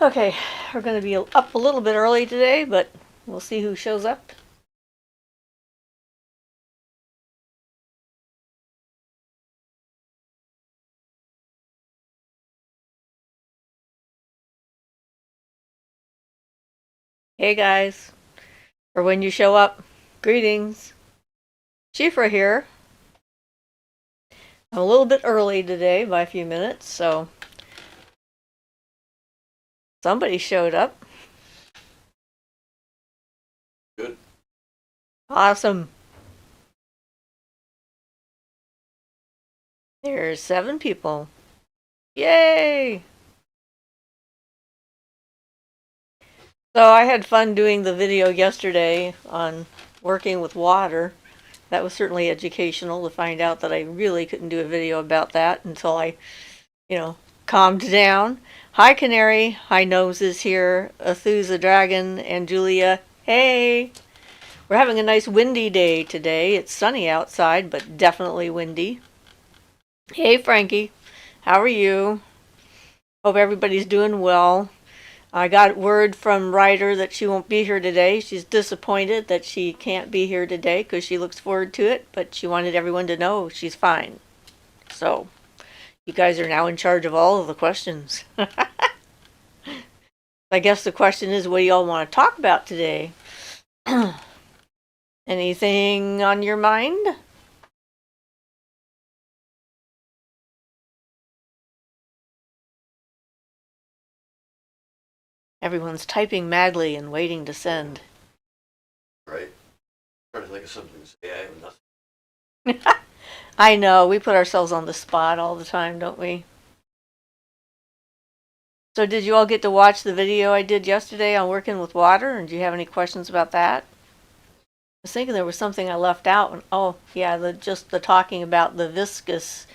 Okay, we're going to be up a little bit early today, but we'll see who shows up. Hey guys, or when you show up, greetings. Siofra here. I'm a little bit early today by a few minutes, so somebody showed up. Good. Awesome. There's 7 people. Yay! So I had fun doing the video yesterday on working with water. That was certainly educational to find out that I really couldn't do a video about that until I, calmed down. Hi Canary, hi Nose is here, Athuza Dragon, and Julia. Hey! We're having a nice windy day today. It's sunny outside, but definitely windy. Hey Frankie, how are you? Hope everybody's doing well. I got word from Ryder that she won't be here today. She's disappointed that she can't be here today because she looks forward to it, but she wanted everyone to know she's fine. So, you guys are now in charge of all of the questions. I guess the question is, what do y'all want to talk about today? Anything on your mind? Everyone's typing madly and waiting to send. Right. I'm trying to think of something to say. I have nothing. I know, we put ourselves on the spot all the time, don't we? So did you all get to watch the video I did yesterday on working with water? And do you have any questions about that? I was thinking there was something I left out. Oh, yeah, just the talking about the viscousness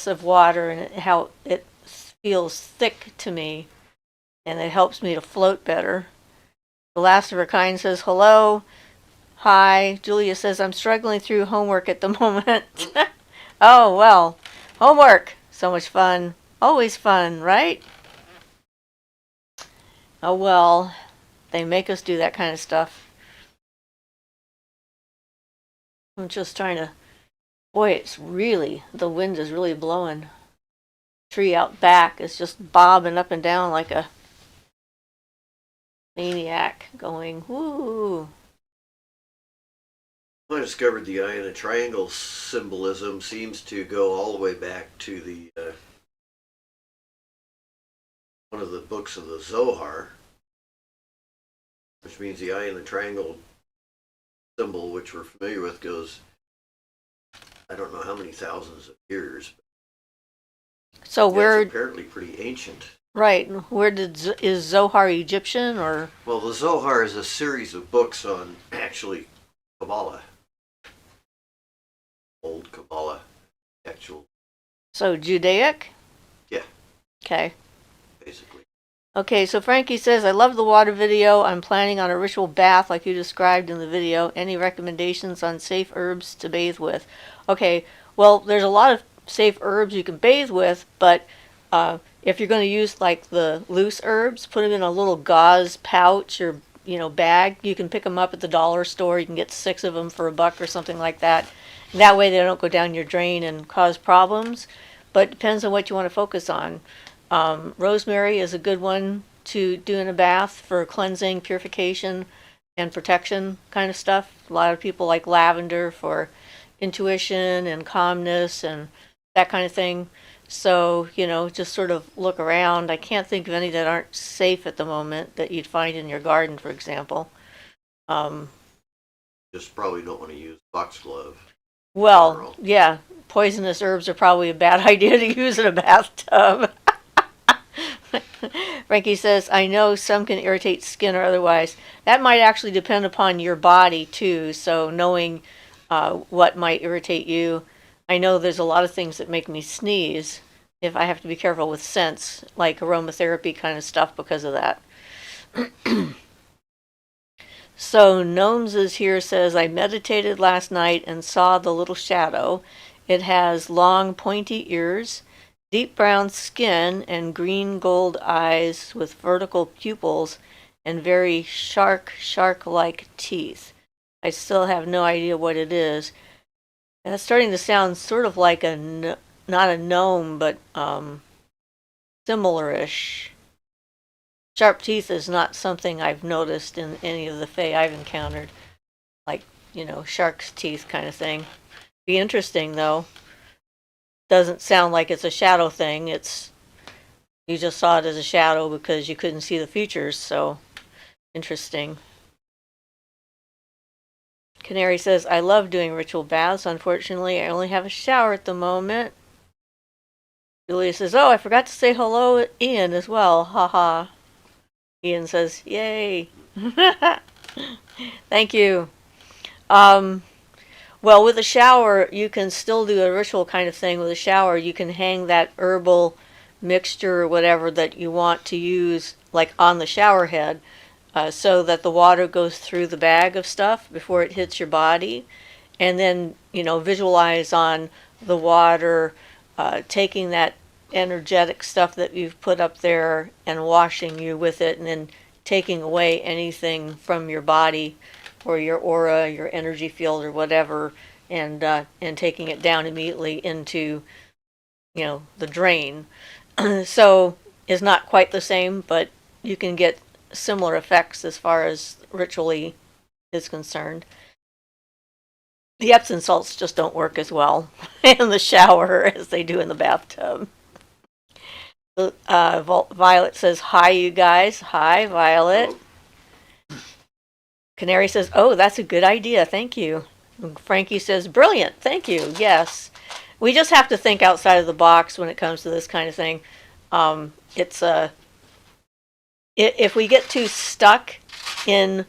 of water and how it feels thick to me. And it helps me to float better. The last of her kind says hello. Hi. Julia says I'm struggling through homework at the moment. Oh, well. Homework. So much fun. Always fun, right? Oh, well. They make us do that kind of stuff. I'm just trying to. Boy, the wind is really blowing. Tree out back is just bobbing up and down like a maniac going, whoo. I discovered the eye in a triangle symbolism seems to go all the way back to the one of the books of the Zohar, which means the eye in the triangle symbol, which we're familiar with, goes I don't know how many thousands of years. So where? It's apparently pretty ancient. Right. Where is Zohar Egyptian or? Well, the Zohar is a series of books on actually Kabbalah, old Kabbalah, actual. So Judaic? Yeah. Okay. Basically. Okay, so Frankie says, I love the water video. I'm planning on a ritual bath like you described in the video. Any recommendations on safe herbs to bathe with? Okay, well, there's a lot of safe herbs you can bathe with, but if you're going to use like the loose herbs, put them in a little gauze pouch or bag. You can pick them up at the dollar store. You can get 6 of them for $1 or something like that. And that way they don't go down your drain and cause problems. But it depends on what you want to focus on. Rosemary is a good one to do in a bath for cleansing, purification, and protection kind of stuff. A lot of people like lavender for intuition and calmness and that kind of thing. So, just sort of look around. I can't think of any that aren't safe at the moment that you'd find in your garden, for example. Just probably don't want to use foxglove. Well, yeah, poisonous herbs are probably a bad idea to use in a bathtub. Frankie says, I know some can irritate skin or otherwise. That might actually depend upon your body, too. So knowing what might irritate you. I know there's a lot of things that make me sneeze if I have to be careful with scents, like aromatherapy kind of stuff because of that. So Gnomes is here says, I meditated last night and saw the little shadow. It has long pointy ears Deep brown skin and green gold eyes with vertical pupils and very shark-like teeth. I still have no idea what it is. And it's starting to sound sort of like not a gnome, but similar-ish. Sharp teeth is not something I've noticed in any of the fae I've encountered. Like, shark's teeth kind of thing. Be interesting, though. Doesn't sound like it's a shadow thing. You just saw it as a shadow because you couldn't see the features, so interesting. Canary says, I love doing ritual baths. Unfortunately, I only have a shower at the moment. Julia says, oh, I forgot to say hello, Ian, as well. Haha. Ian says, yay. Thank you. Well, with a shower, you can still do a ritual kind of thing. With a shower, you can hang that herbal mixture or whatever that you want to use, like on the shower head, so that the water goes through the bag of stuff before it hits your body. And then, visualize on the water taking that energetic stuff that you've put up there and washing you with it, and then taking away anything from your body or your aura, your energy field, or whatever, and taking it down immediately into, the drain. So it's not quite the same, but you can get similar effects as far as ritually is concerned. The Epsom salts just don't work as well in the shower as they do in the bathtub. Violet says, hi, you guys. Hi, Violet. Canary says, oh, that's a good idea. Thank you. Frankie says, brilliant. Thank you. Yes. We just have to think outside of the box when it comes to this kind of thing. If we get too stuck in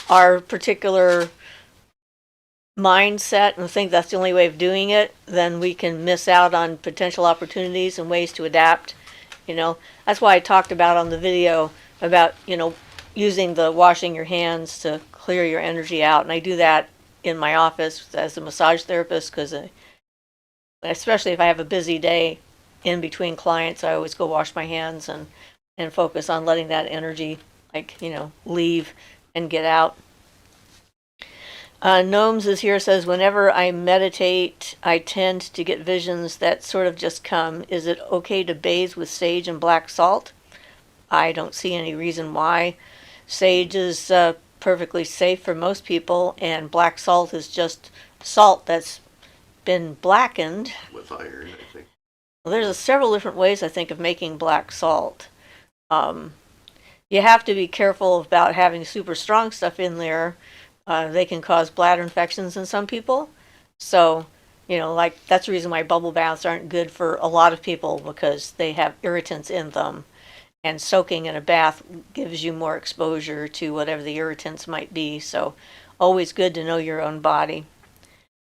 our particular mindset and think that's the only way of doing it, then we can miss out on potential opportunities and ways to adapt. That's why I talked about on the video about, using the washing your hands to clear your energy out. And I do that in my office as a massage therapist because especially if I have a busy day in between clients, I always go wash my hands and focus on letting that energy, leave and get out. Gnomes is here, says, whenever I meditate, I tend to get visions that sort of just come. Is it okay to bathe with sage and black salt? I don't see any reason why. Sage is perfectly safe for most people, and black salt is just salt that's been blackened. With iron, I think. Well, there's several different ways, I think, of making black salt. You have to be careful about having super strong stuff in there. They can cause bladder infections in some people. So, that's the reason why bubble baths aren't good for a lot of people, because they have irritants in them. And soaking in a bath gives you more exposure to whatever the irritants might be. So, always good to know your own body.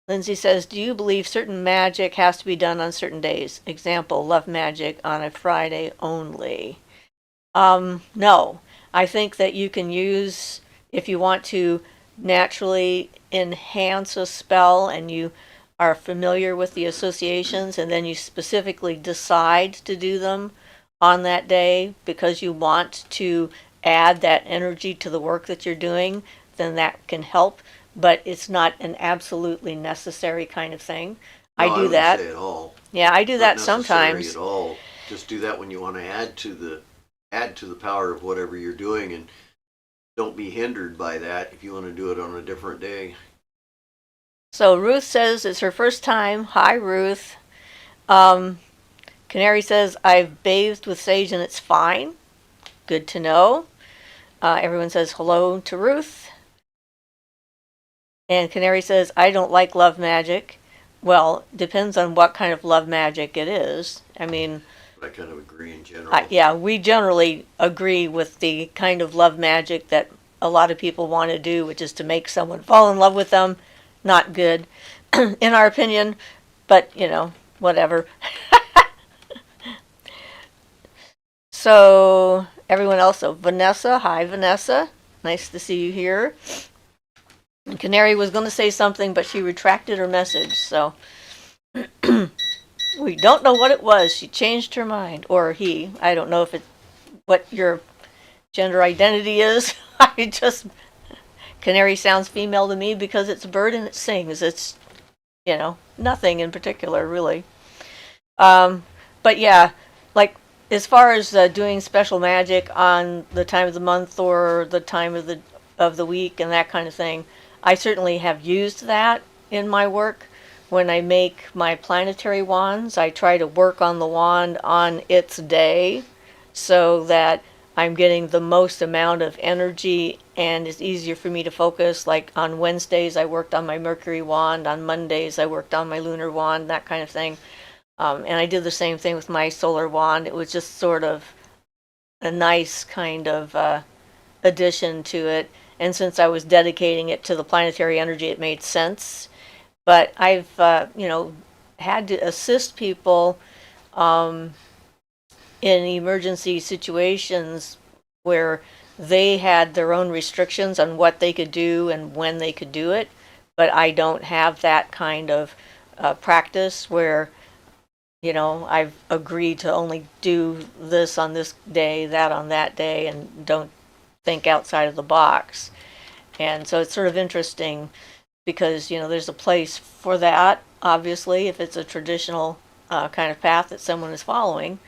Lindsay says, do you believe certain magic has to be done on certain days? Example, love magic on a Friday only. No. I think that you can use, if you want to naturally enhance a spell and you are familiar with the associations, and then you specifically decide to do them on that day because you want to add that energy to the work that you're doing, then that can help. But it's not an absolutely necessary kind of thing. No, I do that. Say at all. Yeah, I do Not that necessary sometimes. At all. Just do that when you want to add to the power of whatever you're doing, and don't be hindered by that if you want to do it on a different day. So Ruth says it's her first time. Hi, Ruth. Canary says, I've bathed with sage and it's fine. Good to know. Everyone says hello to Ruth. And Canary says, I don't like love magic. Well, depends on what kind of love magic it is. I mean, I kind of agree in general. yeah, we generally agree with the kind of love magic that a lot of people want to do, which is to make someone fall in love with them. Not good, in our opinion, but, whatever. So, everyone else, so Vanessa, hi Vanessa, nice to see you here. Canary was going to say something, but she retracted her message, so. We don't know what it was. She changed her mind. Or he. I don't know if it what your gender identity is. I just canary sounds female to me because it's a bird and it sings. It's nothing in particular really. But yeah, like as far as doing special magic on the time of the month or the time of the week and that kind of thing, I certainly have used that in my work. When I make my planetary wands, I try to work on the wand on its day so that I'm getting the most amount of energy and it's easier for me to focus. Like on Wednesdays, I worked on my Mercury wand. On Mondays, I worked on my lunar wand, that kind of thing. And I did the same thing with my solar wand. It was just sort of a nice kind of addition to it. And since I was dedicating it to the planetary energy, it made sense. But I've, had to assist people in emergency situations where they had their own restrictions on what they could do and when they could do it. But I don't have that kind of practice where I've agreed to only do this on this day, that on that day, and don't think outside of the box. And so it's sort of interesting because, there's a place for that, obviously, if it's a traditional kind of path that someone is following.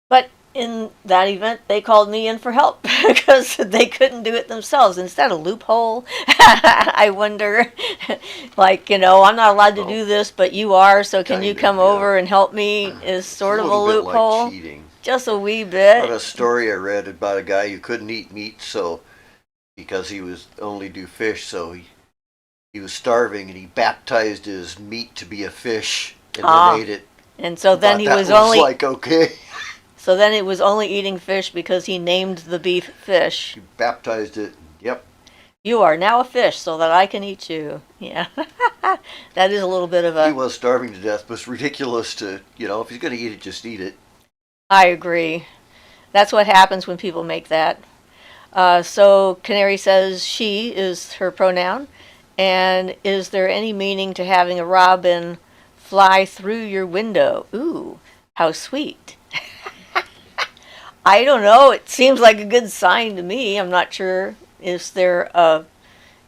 But in that event, they called me in for help because they couldn't do it themselves. Instead of loophole, I wonder, I'm not allowed to do this, but you are, so can you come over and help me? Is sort of a loophole. Like cheating. Just a wee bit. On a story I read about a guy who couldn't eat meat, so because he was only do fish, so he was starving and he baptized his meat to be a fish and then ate it. And so then he was only like okay. So then it was only eating fish because he named the beef fish. He baptized it. Yep. You are now a fish so that I can eat you. Yeah. That is a little bit of a... He was starving to death, but it's ridiculous to, if he's going to eat it, just eat it. I agree. That's what happens when people make that. So Canary says she is her pronoun. And is there any meaning to having a robin fly through your window? Ooh, how sweet. I don't know. It seems like a good sign to me. I'm not sure. Is there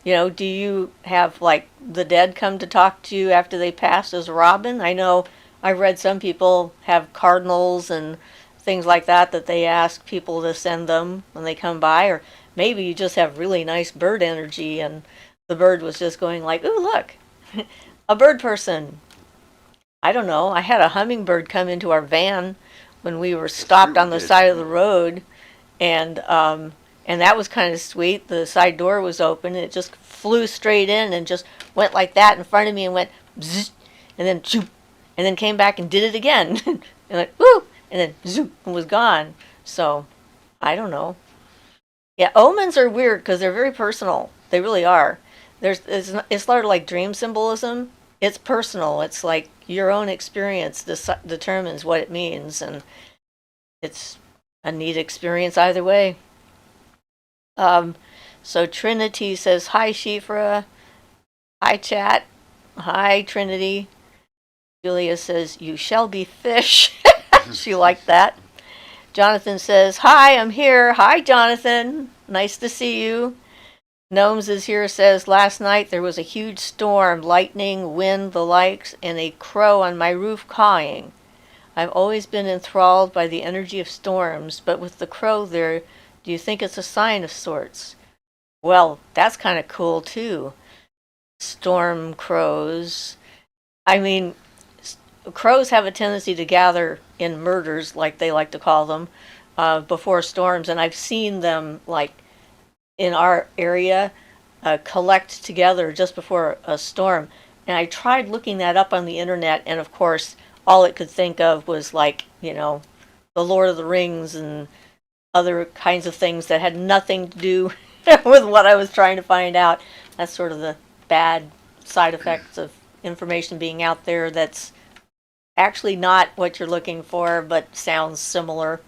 do you have like the dead come to talk to you after they pass as a robin? I know I've read some people have cardinals and things like that they ask people to send them when they come by. Or maybe you just have really nice bird energy and the bird was just going like, ooh, look, a bird person. I don't know. I had a hummingbird come into our van when we were stopped on the side of the road, and that was kind of sweet. The side door was open, and it just flew straight in and just went like that in front of me and went zzz, and then zoop, and then came back and did it again, and like woo, and then zoop, and was gone. So, I don't know. Yeah, omens are weird because they're very personal. They really are. It's sort of like dream symbolism. It's personal. It's like your own experience determines what it means, and it's a neat experience either way. So Trinity says, hi, Siofra. Hi, chat. Hi, Trinity. Julia says, you shall be fish. She liked that. Jonathan says, hi, I'm here. Hi, Jonathan. Nice to see you. Gnomes is here, says, last night there was a huge storm, lightning, wind, the likes, and a crow on my roof cawing. I've always been enthralled by the energy of storms, but with the crow there, do you think it's a sign of sorts? Well, that's kind of cool, too. Storm crows. I mean, crows have a tendency to gather in murders, like they like to call them, before storms, and I've seen them, like, in our area collect together just before a storm. And I tried looking that up on the internet, and of course, all it could think of was like, the Lord of the Rings and other kinds of things that had nothing to do with what I was trying to find out. That's sort of the bad side effects of information being out there that's actually not what you're looking for, but sounds similar.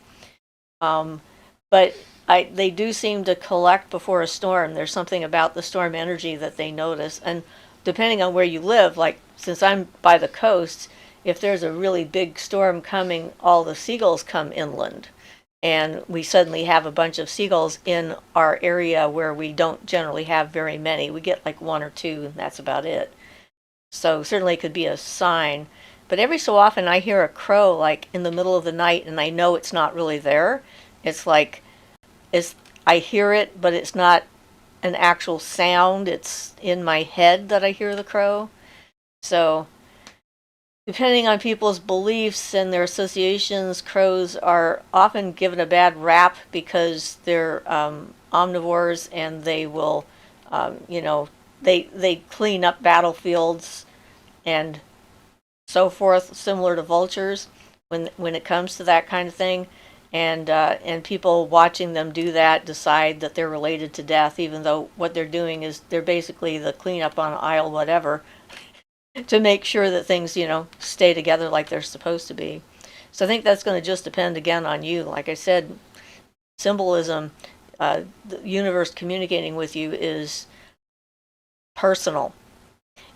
But they do seem to collect before a storm. There's something about the storm energy that they notice. And depending on where you live, like since I'm by the coast, if there's a really big storm coming, all the seagulls come inland. And we suddenly have a bunch of seagulls in our area where we don't generally have very many. We get like one or two, and that's about it. So certainly it could be a sign. But every so often I hear a crow like in the middle of the night, and I know it's not really there. It's like it's I hear it, but it's not an actual sound. It's in my head that I hear the crow. So depending on people's beliefs and their associations, crows are often given a bad rap because they're omnivores, and they will, they clean up battlefields and so forth, similar to vultures when it comes to that kind of thing. And people watching them do that decide that they're related to death, even though what they're doing is they're basically the cleanup on aisle whatever to make sure that things stay together like they're supposed to be. So I think that's going to just depend again on you. Like I said, symbolism, the universe communicating with you is personal.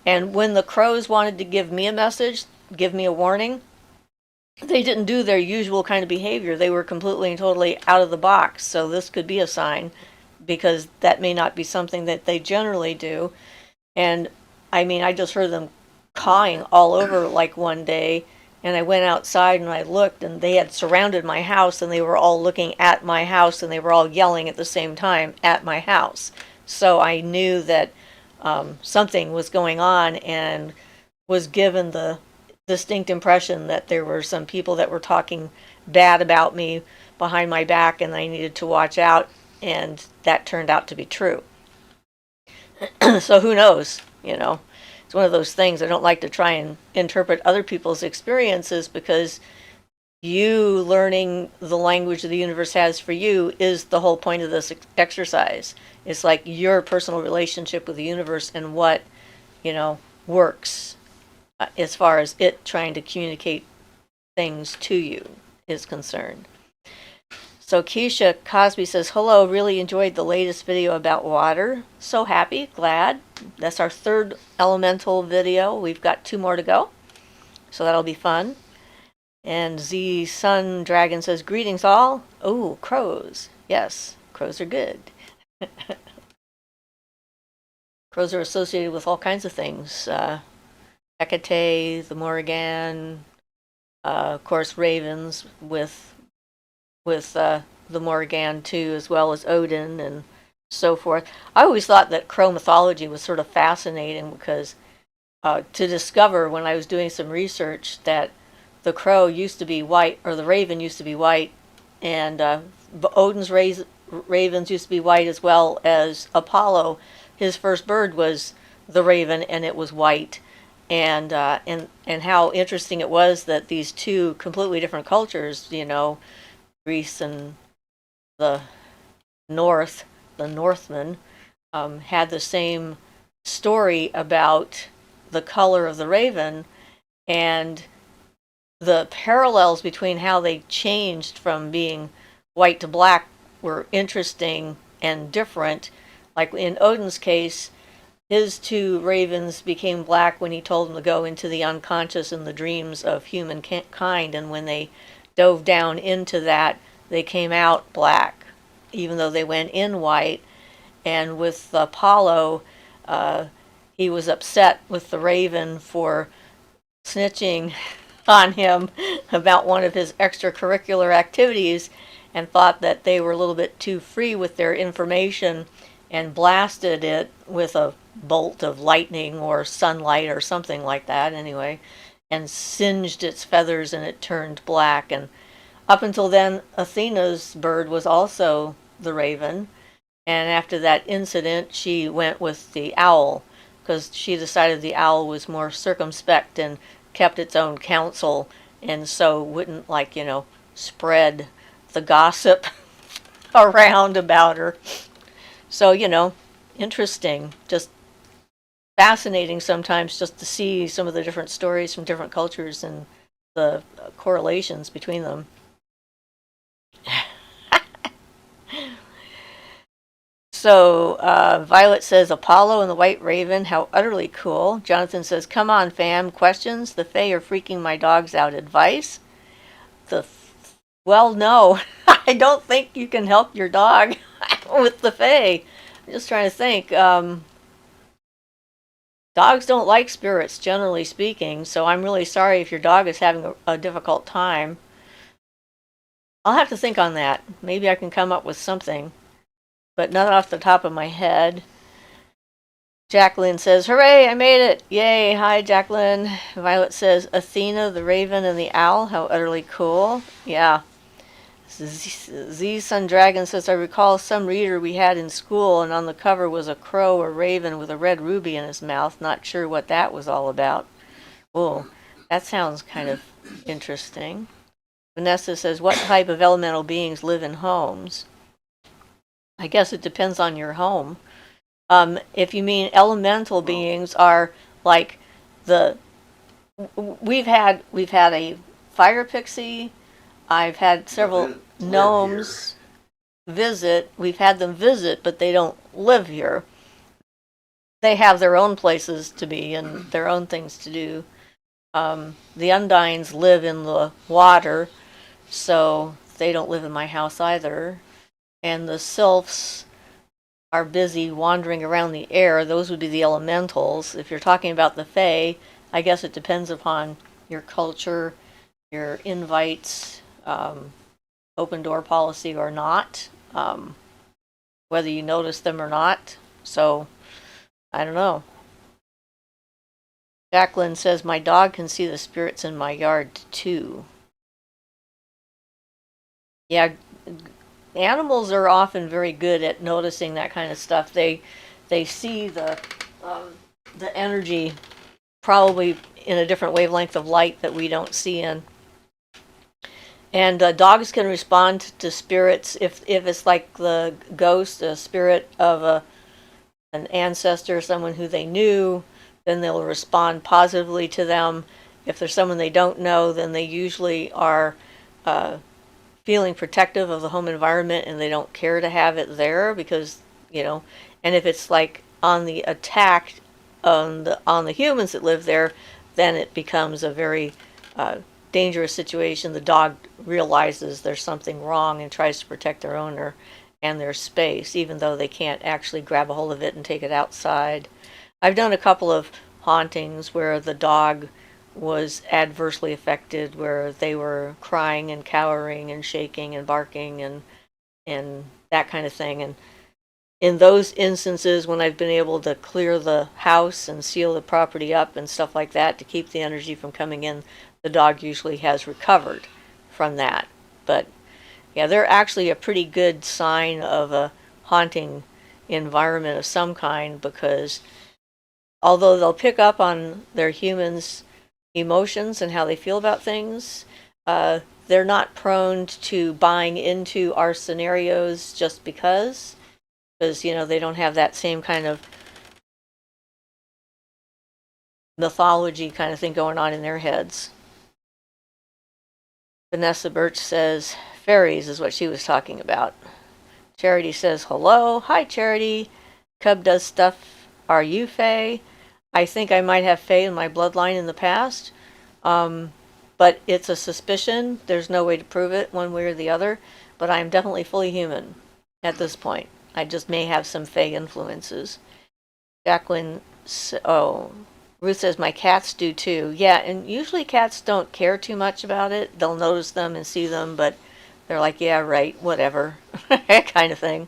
And when the crows wanted to give me a message, give me a warning, they didn't do their usual kind of behavior. They were completely and totally out of the box. So this could be a sign, because that may not be something that they generally do. And I mean, I just heard them cawing all over like one day, and I went outside and I looked, and they had surrounded my house, and they were all looking at my house, and they were all yelling at the same time at my house. So I knew that something was going on, and was given the distinct impression that there were some people that were talking bad about me behind my back, and I needed to watch out, and that turned out to be true. So who knows, It's one of those things. I don't like to try and interpret other people's experiences, because you learning the language the universe has for you is the whole point of this exercise. It's like your personal relationship with the universe and what, works as far as it trying to communicate things to you is concerned. So Keisha Cosby says, hello, really enjoyed the latest video about water. So happy, glad. That's our third elemental video. We've got 2 more to go. So that'll be fun. And Z Sun Dragon says, greetings all. Oh, crows. Yes, crows are good. Crows are associated with all kinds of things. Hecate, the Morrigan, of course, ravens with the Morrigan too, as well as Odin and so forth. I always thought that crow mythology was sort of fascinating, because to discover when I was doing some research that the crow used to be white, or the raven used to be white, and Odin's ravens used to be white, as well as Apollo. His first bird was the raven, and it was white. And how interesting it was that these two completely different cultures, Greece and the North, the Northmen, had the same story about the color of the raven, and the parallels between how they changed from being white to black were interesting and different. Like in Odin's case, his 2 ravens became black when he told them to go into the unconscious and the dreams of humankind, and when they dove down into that, they came out black, even though they went in white. And with Apollo, he was upset with the raven for snitching on him about one of his extracurricular activities, and thought that they were a little bit too free with their information, and blasted it with a bolt of lightning or sunlight or something like that anyway, and singed its feathers, and it turned black. And up until then, Athena's bird was also the raven, and after that incident she went with the owl, because she decided the owl was more circumspect and kept its own counsel, and so wouldn't spread the gossip around about her. So interesting, just fascinating sometimes, just to see some of the different stories from different cultures and the correlations between them. So Violet says Apollo and the White Raven, how utterly cool. Jonathan says, come on, fam. Questions? The Fae are freaking my dogs out. Advice? Well, no. I don't think you can help your dog with the Fae. I'm just trying to think. Dogs don't like spirits, generally speaking, so I'm really sorry if your dog is having a difficult time. I'll have to think on that. Maybe I can come up with something, but not off the top of my head. Jacqueline says, hooray, I made it! Yay, hi Jacqueline. Violet says, Athena, the raven, and the owl, how utterly cool. Yeah. Z Sun Dragon says, I recall some reader we had in school, and on the cover was a crow or raven with a red ruby in his mouth. Not sure what that was all about. Oh, that sounds kind of interesting. Vanessa says, what type of elemental beings live in homes? I guess it depends on your home. If you mean elemental beings are like we've had a fire pixie. I've had several gnomes visit. We've had them visit, but they don't live here. They have their own places to be and their own things to do. The Undines live in the water, so they don't live in my house either. And the Sylphs are busy wandering around the air. Those would be the elementals. If you're talking about the Fae, I guess it depends upon your culture, your invites, open door policy or not, whether you notice them or not. So, I don't know. Jacqueline says, my dog can see the spirits in my yard too. Yeah, animals are often very good at noticing that kind of stuff. They see the energy probably in a different wavelength of light that we don't see in. And dogs can respond to spirits if it's like the ghost, a spirit of an ancestor, someone who they knew, then they'll respond positively to them. If there's someone they don't know, then they usually are feeling protective of the home environment and they don't care to have it there because, and if it's like on the attack on the humans that live there, then it becomes a very dangerous situation. The dog realizes there's something wrong and tries to protect their owner and their space, even though they can't actually grab a hold of it and take it outside. I've done a couple of hauntings where the dog was adversely affected, where they were crying and cowering and shaking and barking and that kind of thing. And in those instances, when I've been able to clear the house and seal the property up and stuff like that to keep the energy from coming in, the dog usually has recovered from that. But yeah, they're actually a pretty good sign of a haunting environment of some kind, because although they'll pick up on their humans' emotions and how they feel about things, they're not prone to buying into our scenarios just because they don't have that same kind of mythology kind of thing going on in their heads. Vanessa Birch says fairies is what she was talking about. Charity says hello. Hi Charity. Cub does stuff. Are you Fae? I think I might have Fae in my bloodline in the past, but it's a suspicion. There's no way to prove it one way or the other, but I'm definitely fully human at this point. I just may have some Fae influences. Jacqueline, Ruth says my cats do too. Yeah, and usually cats don't care too much about it. They'll notice them and see them, but they're like, yeah, right, whatever, kind of thing.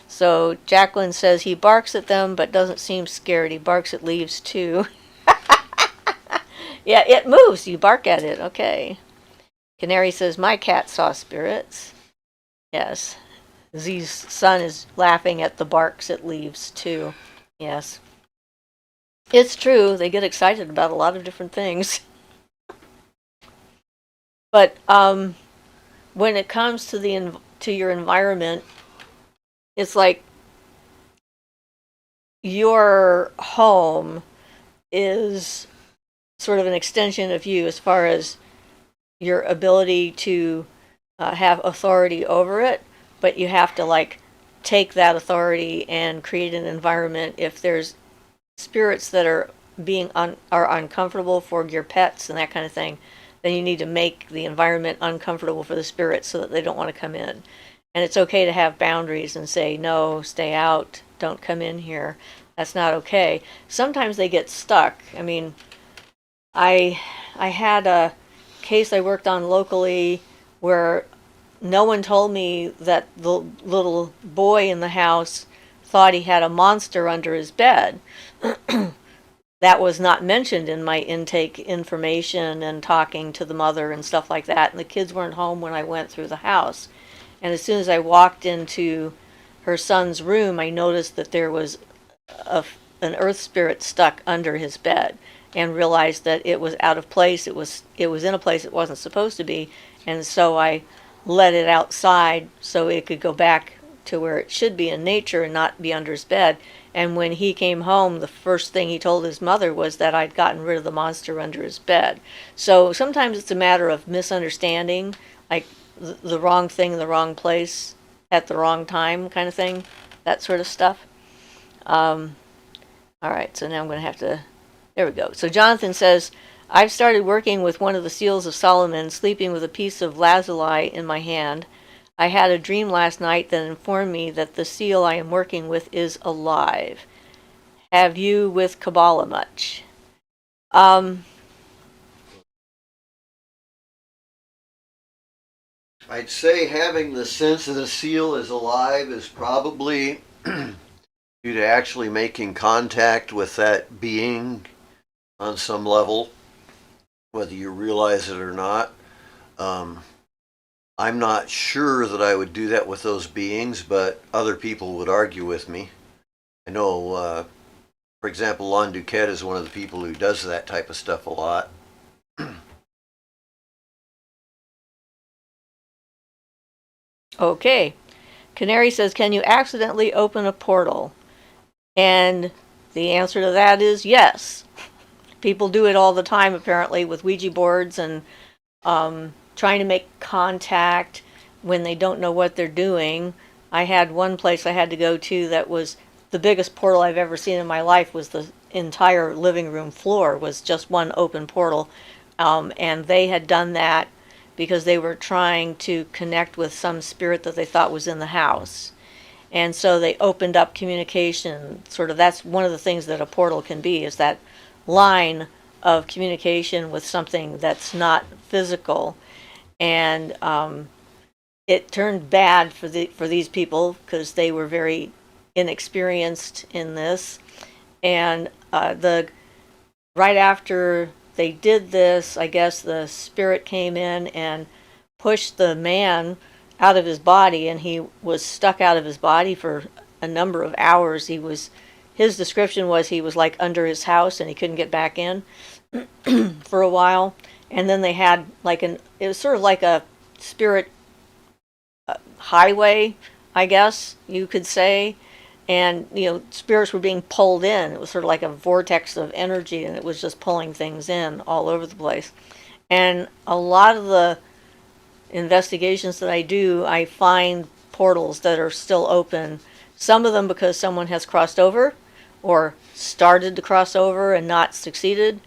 So Jacqueline says he barks at them but doesn't seem scared. He barks at leaves too. Yeah, it moves. You bark at it. Okay. Canary says my cat saw spirits. Yes. Z's son is laughing at the barks at leaves too. Yes. It's true. They get excited about a lot of different things. But when it comes to your environment, it's like your home is sort of an extension of you as far as your ability to have authority over it, but you have to take that authority and create an environment. If there's spirits that are are uncomfortable for your pets and that kind of thing, then you need to make the environment uncomfortable for the spirits so that they don't want to come in. And it's okay to have boundaries and say, no, stay out, don't come in here. That's not okay. Sometimes they get stuck. I mean, I had a case I worked on locally where no one told me that the little boy in the house thought he had a monster under his bed. That was not mentioned in my intake information and talking to the mother and stuff like that. And the kids weren't home when I went through the house. And as soon as I walked into her son's room, I noticed that there was an earth spirit stuck under his bed, and realized that it was out of place. It was in a place it wasn't supposed to be. And so I let it outside so it could go back to where it should be in nature and not be under his bed. And when he came home, the first thing he told his mother was that I'd gotten rid of the monster under his bed. So sometimes it's a matter of misunderstanding, like the wrong thing in the wrong place at the wrong time kind of thing, that sort of stuff. All right, so now I'm going to have to, there we go. So Jonathan says, I've started working with one of the seals of Solomon, sleeping with a piece of lazuli in my hand. I had a dream last night that informed me that the seal I am working with is alive. Have you with Kabbalah much? I'd say having the sense that the seal is alive is probably due to actually making contact with that being on some level, whether you realize it or not. I'm not sure that I would do that with those beings, but other people would argue with me. I know, for example, Lon Duquette is one of the people who does that type of stuff a lot. Okay. Canary says, can you accidentally open a portal? And the answer to that is yes. People do it all the time, apparently, with Ouija boards and trying to make contact when they don't know what they're doing. I had one place I had to go to that was the biggest portal I've ever seen in my life. Was the entire living room floor was just one open portal. And they had done that because they were trying to connect with some spirit that they thought was in the house. And so they opened up communication. Sort of, that's one of the things that a portal can be, is that line of communication with something that's not physical. And it turned bad for these people because they were very inexperienced in this. And right after they did this, I guess the spirit came in and pushed the man out of his body, and he was stuck out of his body for a number of hours. His description was he was like under his house and he couldn't get back in for a while. And then they had it was sort of like a spirit highway, I guess you could say. And, spirits were being pulled in. It was sort of like a vortex of energy, and it was just pulling things in all over the place. And a lot of the investigations that I do, I find portals that are still open. Some of them because someone has crossed over or started to cross over and not succeeded.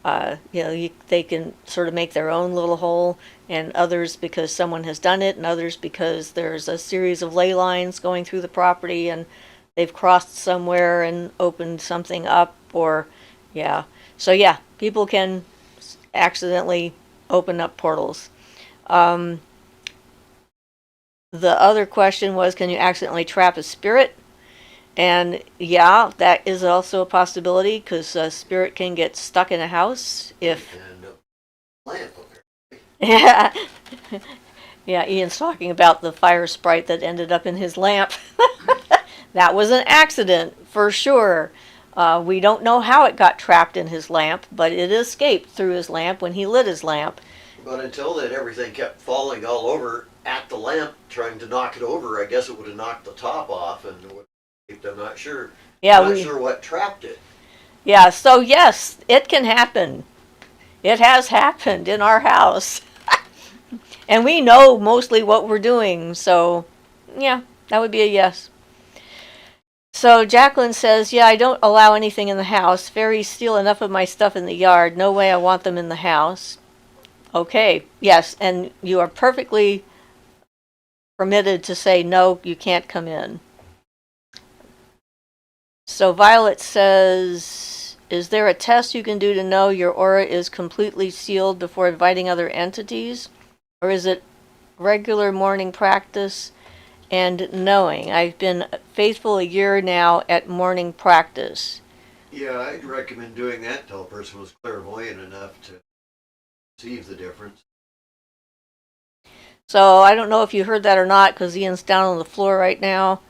They can sort of make their own little hole, and others because someone has done it, and others because there's a series of ley lines going through the property and they've crossed somewhere and opened something up, So people can accidentally open up portals. The other question was, can you accidentally trap a spirit? And that is also a possibility, because a spirit can get stuck in a house if... Yeah. Yeah, Ian's talking about the fire sprite that ended up in his lamp. That was an accident, for sure. We don't know how it got trapped in his lamp, but it escaped through his lamp when he lit his lamp. But until then, everything kept falling all over at the lamp, trying to knock it over. I guess it would have knocked the top off, and I'm not sure. Yeah, I'm not sure what trapped it. Yeah, so yes, it can happen. It has happened in our house. And we know mostly what we're doing, so yeah, that would be a yes. So Jacqueline says, yeah, I don't allow anything in the house. Fairies steal enough of my stuff in the yard. No way I want them in the house. Okay, yes, and you are perfectly permitted to say, no, you can't come in. So Violet says, is there a test you can do to know your aura is completely sealed before inviting other entities? Or is it regular morning practice and knowing? I've been faithful a year now at morning practice. Yeah, I'd recommend doing that until a person was clairvoyant enough to perceive the difference. So I don't know if you heard that or not, because Ian's down on the floor right now,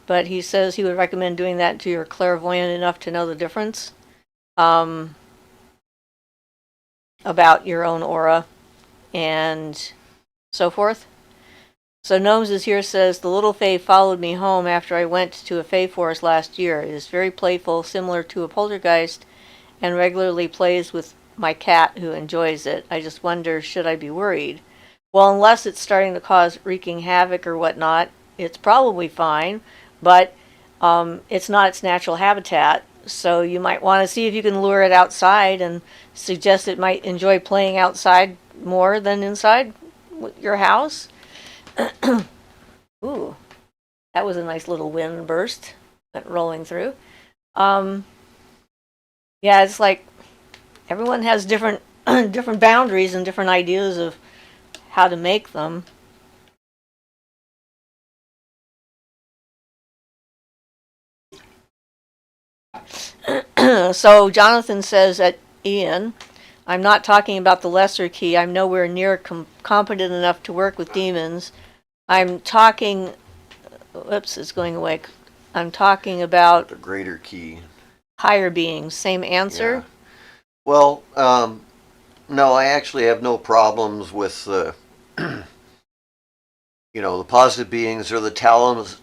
but he says he would recommend doing that until you're clairvoyant enough to know the difference about your own aura and so forth. So Gnomes is here, says, the little fae followed me home after I went to a fae forest last year. It is very playful, similar to a poltergeist, and regularly plays with my cat, who enjoys it. I just wonder, should I be worried? Well, unless it's starting to cause wreaking havoc or whatnot, it's probably fine, but it's not its natural habitat. So you might want to see if you can lure it outside and suggest it might enjoy playing outside more than inside your house. Ooh, that was a nice little wind burst that rolling through. Yeah, it's like everyone has different different boundaries and different ideas of how to make them. So Jonathan says at Ian, I'm not talking about the lesser key. I'm nowhere near competent enough to work with demons. I'm talking. Whoops, it's going away. I'm talking about The greater key. higher beings. Same answer? Yeah. Well, no, I actually have no problems with the, the positive beings or the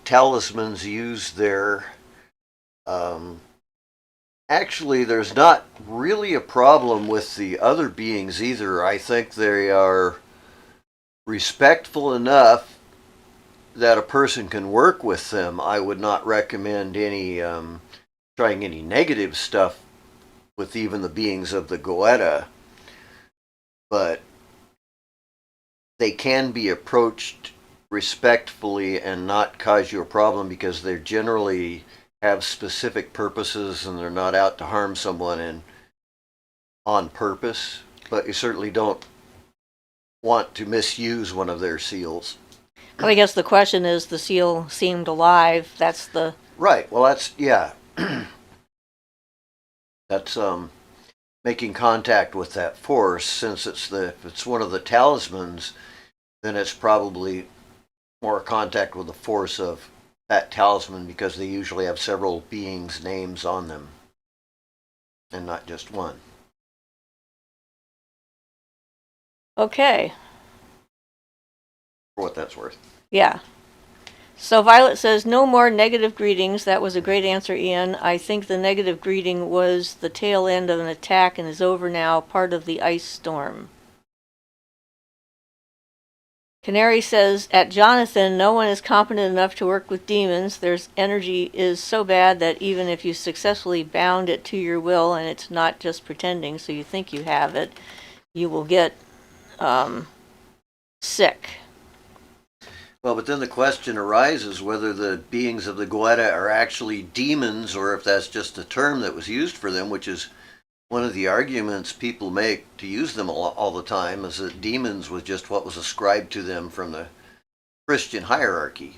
talismans used there. Actually, there's not really a problem with the other beings either. I think they are respectful enough that a person can work with them. I would not recommend any trying any negative stuff with even the beings of the Goetta, but they can be approached respectfully and not cause you a problem because they generally have specific purposes and they're not out to harm someone on purpose, but you certainly don't want to misuse one of their seals. But I guess the question is, the seal seemed alive. That's the... Right, well that's, yeah. That's making contact with that force. Since if it's one of the talismans, then it's probably more contact with the force of that talisman because they usually have several beings' names on them and not just one. Okay. For what that's worth. Yeah. So Violet says, no more negative greetings. That was a great answer, Ian. I think the negative greeting was the tail end of an attack and is over now, part of the ice storm. Canary says, at Jonathan, no one is competent enough to work with demons. Their energy is so bad that even if you successfully bound it to your will, and it's not just pretending, so you think you have it, you will get sick. Well, but then the question arises whether the beings of the Goetta are actually demons or if that's just a term that was used for them, which is one of the arguments people make to use them all the time, is that demons was just what was ascribed to them from the Christian hierarchy.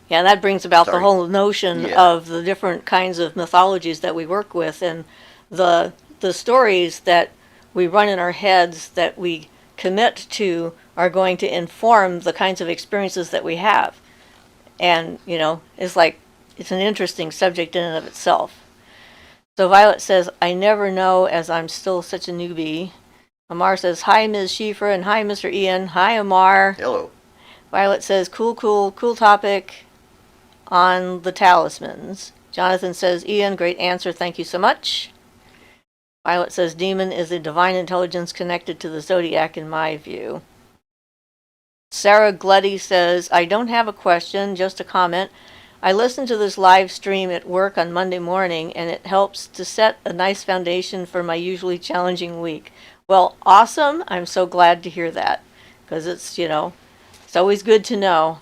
Yeah, that brings about the whole notion of the different kinds of mythologies that we work with and the stories that we run in our heads that we commit to are going to inform the kinds of experiences that we have. And, it's an interesting subject in and of itself. So Violet says, I never know as I'm still such a newbie. Amar says, hi, Ms. Siofra, and hi, Mr. Ian. Hi, Amar. Hello. Violet says, cool topic on the talismans. Jonathan says, Ian, great answer. Thank you so much. Violet says, demon is a divine intelligence connected to the zodiac in my view. Sarah Glutty says, I don't have a question, just a comment. I listened to this live stream at work on Monday morning, and it helps to set a nice foundation for my usually challenging week. Well, awesome. I'm so glad to hear that, because it's, it's always good to know.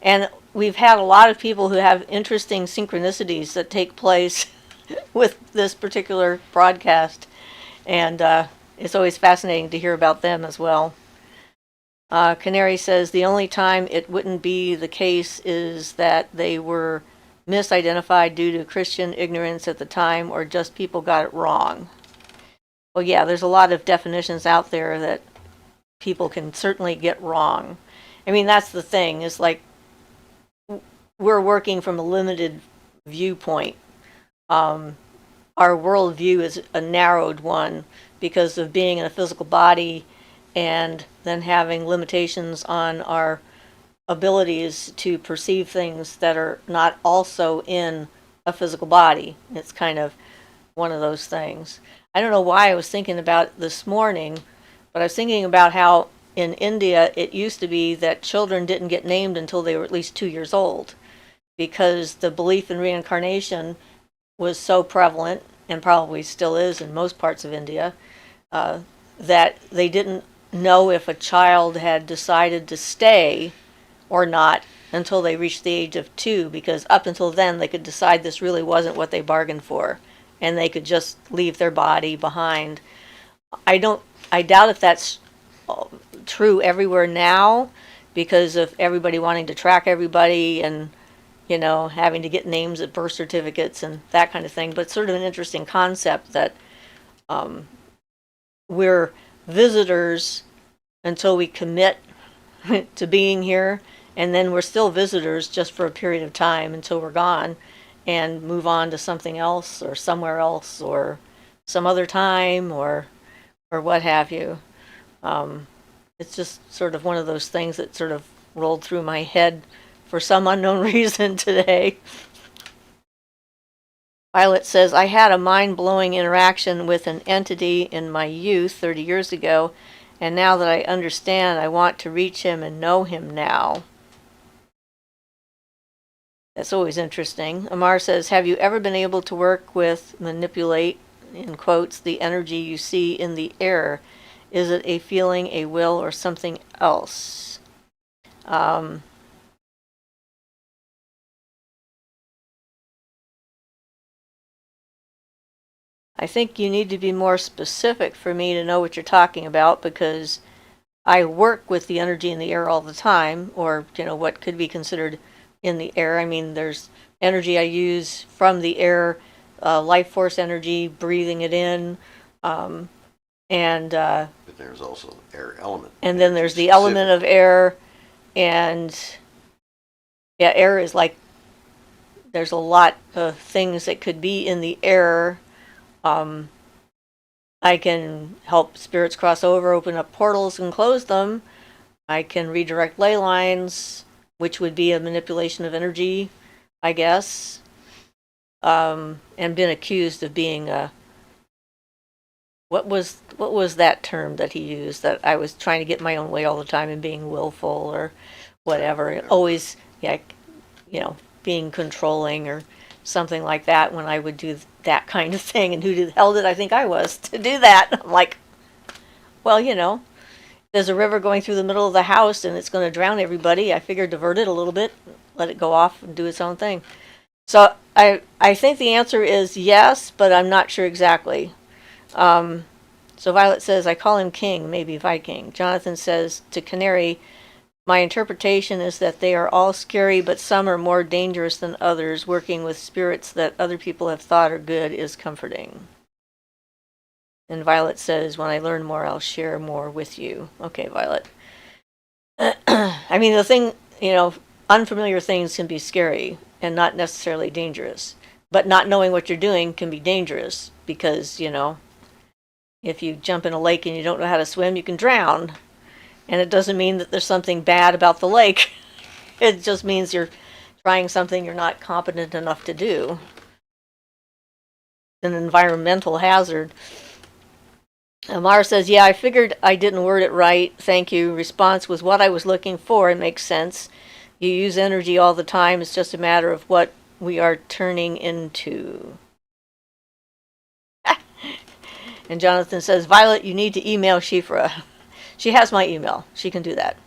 And we've had a lot of people who have interesting synchronicities that take place with this particular broadcast. And it's always fascinating to hear about them as well. Canary says the only time it wouldn't be the case is that they were misidentified due to Christian ignorance at the time, or just people got it wrong. Well, yeah, there's a lot of definitions out there that people can certainly get wrong. I mean, that's the thing, is like, we're working from a limited viewpoint. Our worldview is a narrowed one because of being in a physical body and then having limitations on our abilities to perceive things that are not also in a physical body. It's kind of one of those things. I don't know why I was thinking about it this morning, but I was thinking about how in India it used to be that children didn't get named until they were at least 2 years old, because the belief in reincarnation was so prevalent, and probably still is in most parts of India, that they didn't know if a child had decided to stay or not until they reached the age of 2, because up until then they could decide this really wasn't what they bargained for, and they could just leave their body behind. I doubt if that's true everywhere now, because of everybody wanting to track everybody and having to get names at birth certificates and that kind of thing. But it's sort of an interesting concept that we're visitors until we commit to being here, and then we're still visitors just for a period of time until we're gone and move on to something else or somewhere else or some other time or what have you. It's just sort of one of those things that sort of rolled through my head for some unknown reason today. Violet says, I had a mind-blowing interaction with an entity in my youth 30 years ago, and now that I understand, I want to reach him and know him now. That's always interesting. Amar says, have you ever been able to work with, manipulate, in quotes, the energy you see in the air? Is it a feeling, a will, or something else? I think you need to be more specific for me to know what you're talking about, because I work with the energy in the air all the time, or, what could be considered in the air. I mean, there's energy I use from the air, life force energy, breathing it in, and but there's also air element. And then there's the element of air, and yeah, air is like, there's a lot of things that could be in the air. I can help spirits cross over, open up portals and close them. I can redirect ley lines, which would be a manipulation of energy, I guess. And been accused of being a, what was that term that he used, that I was trying to get my own way all the time and being willful or whatever. Always, being controlling or something like that when I would do that kind of thing. And who the hell did I think I was to do that? I'm like, well, there's a river going through the middle of the house and it's going to drown everybody. I figured divert it a little bit, let it go off and do its own thing. So I think the answer is yes, but I'm not sure exactly. So Violet says, I call him King, maybe Viking. Jonathan says to Canary, my interpretation is that they are all scary, but some are more dangerous than others. Working with spirits that other people have thought are good is comforting. And Violet says, when I learn more, I'll share more with you. Okay, Violet. I mean, the thing, unfamiliar things can be scary and not necessarily dangerous. But not knowing what you're doing can be dangerous because, if you jump in a lake and you don't know how to swim, you can drown. And it doesn't mean that there's something bad about the lake. It just means you're trying something you're not competent enough to do. An environmental hazard. Amar says, yeah, I figured I didn't word it right. Thank you. Response was what I was looking for. It makes sense. You use energy all the time. It's just a matter of what we are turning into. And Jonathan says, Violet, you need to email Siofra. She has my email. She can do that.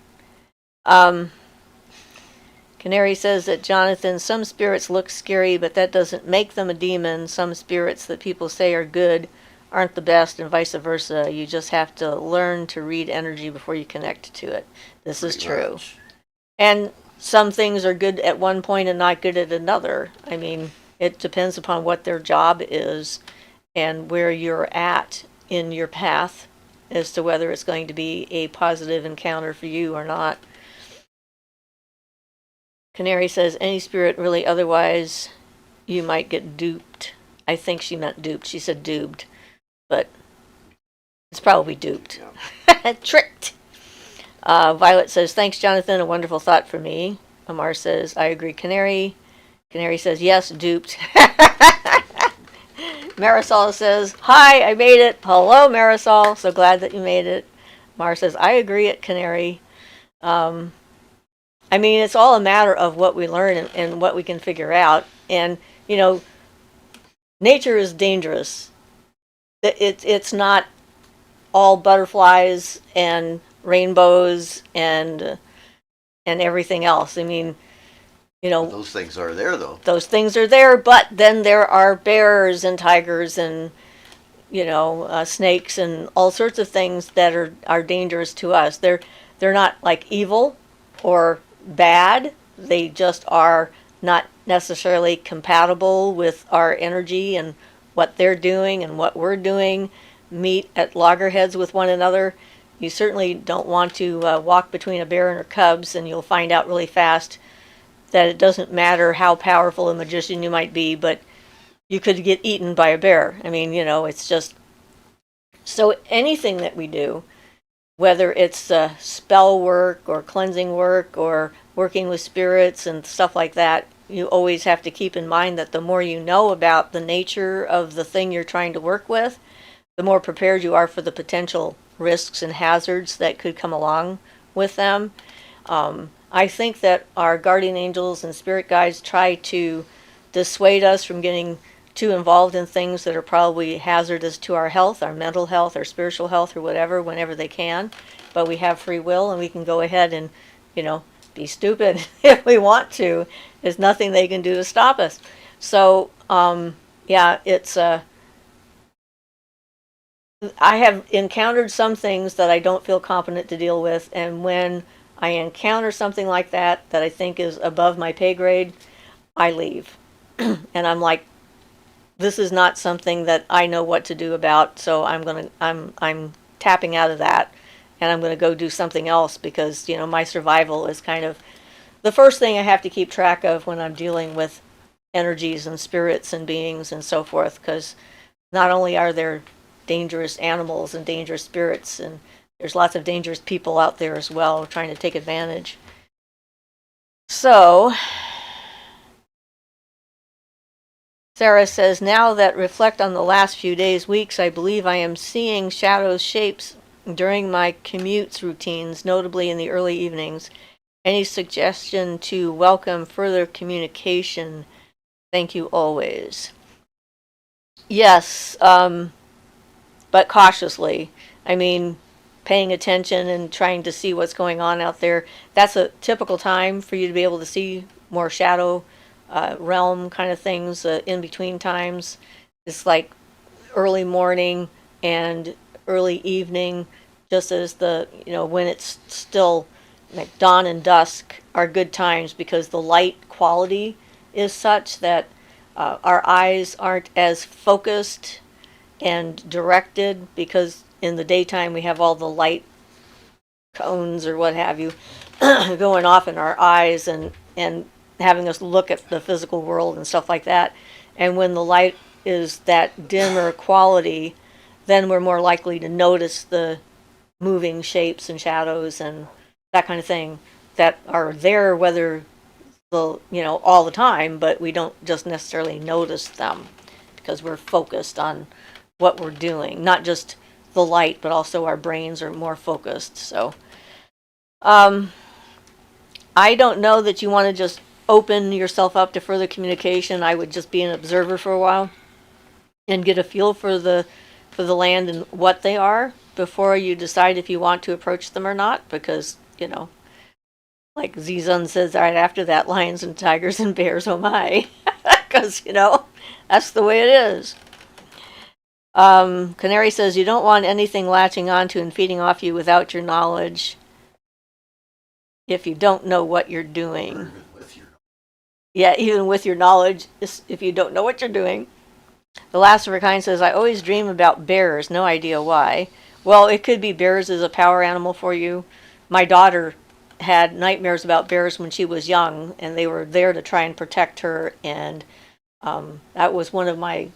Canary says that Jonathan, some spirits look scary, but that doesn't make them a demon. Some spirits that people say are good aren't the best, and vice versa. You just have to learn to read energy before you connect to it. This is true. Much. And some things are good at one point and not good at another. I mean, it depends upon what their job is and where you're at in your path as to whether it's going to be a positive encounter for you or not. Canary says, any spirit really, otherwise you might get duped. I think she meant duped. She said duped, but it's probably duped. Yeah. Tricked. Violet says, thanks, Jonathan. A wonderful thought for me. Amar says, I agree, Canary. Canary says, yes, duped. Marisol says, hi, I made it. Hello, Marisol. So glad that you made it. Mar says, I agree at Canary. I mean, it's all a matter of what we learn and what we can figure out. And, you know, nature is dangerous. It's not all butterflies and rainbows and everything else. I mean, you know, those things are there, though. Those things are there, but then there are bears and tigers and, you know, snakes and all sorts of things that are dangerous to us. They're not like evil or bad. They just are not necessarily compatible with our energy and what they're doing and what we're doing. Meet at loggerheads with one another. You certainly don't want to walk between a bear and her cubs, and you'll find out really fast that it doesn't matter how powerful a magician you might be, but you could get eaten by a bear. I mean, you know, it's just... So anything that we do, whether it's spell work or cleansing work or working with spirits and stuff like that, you always have to keep in mind that the more you know about the nature of the thing you're trying to work with, the more prepared you are for the potential risks and hazards that could come along with them. I think that our guardian angels and spirit guides try to dissuade us from getting too involved in things that are probably hazardous to our health, our mental health, our spiritual health, or whatever, whenever they can. But we have free will, and we can go ahead and, you know, be stupid if we want to. There's nothing they can do to stop us. So, yeah, it's... I have encountered some things that I don't feel competent to deal with, and when I encounter something like that I think is above my pay grade, I leave. And I'm like, this is not something that I know what to do about, so I'm tapping out of that, and I'm gonna go do something else, because, you know, my survival is kind of the first thing I have to keep track of when I'm dealing with energies and spirits and beings and so forth, because not only are there dangerous animals and dangerous spirits, and there's lots of dangerous people out there as well trying to take advantage. So, Sarah says, now that reflect on the last few days, weeks, I believe I am seeing shadows, shapes during my commutes routines, notably in the early evenings. Any suggestion to welcome further communication? Thank you always. Yes, but cautiously. I mean, paying attention and trying to see what's going on out there. That's a typical time for you to be able to see more shadow realm kind of things, in between times. It's like early morning and early evening, just as the, you know, when it's still like dawn and dusk are good times, because the light quality is such that our eyes aren't as focused and directed, because in the daytime we have all the light cones or what have you going off in our eyes and having us look at the physical world and stuff like that. And when the light is that dimmer quality, then we're more likely to notice the moving shapes and shadows and that kind of thing that are there, whether the, you know, all the time, but we don't just necessarily notice them because we're focused on what we're doing. Not just the light, but also our brains are more focused. So I don't know that you want to just open yourself up to further communication. I would just be an observer for a while and get a feel for the land and what they are before you decide if you want to approach them or not, because, like Zizun says right after that, lions and tigers and bears, oh my. Because, that's the way it is. Canary says you don't want anything latching onto and feeding off you without your knowledge if you don't know what you're doing. Yeah, even with your knowledge, if you don't know what you're doing. The last of her kind says, I always dream about bears, no idea why. Well, it could be bears as a power animal for you. My daughter had nightmares about bears when she was young, and they were there to try and protect her, and that was one of my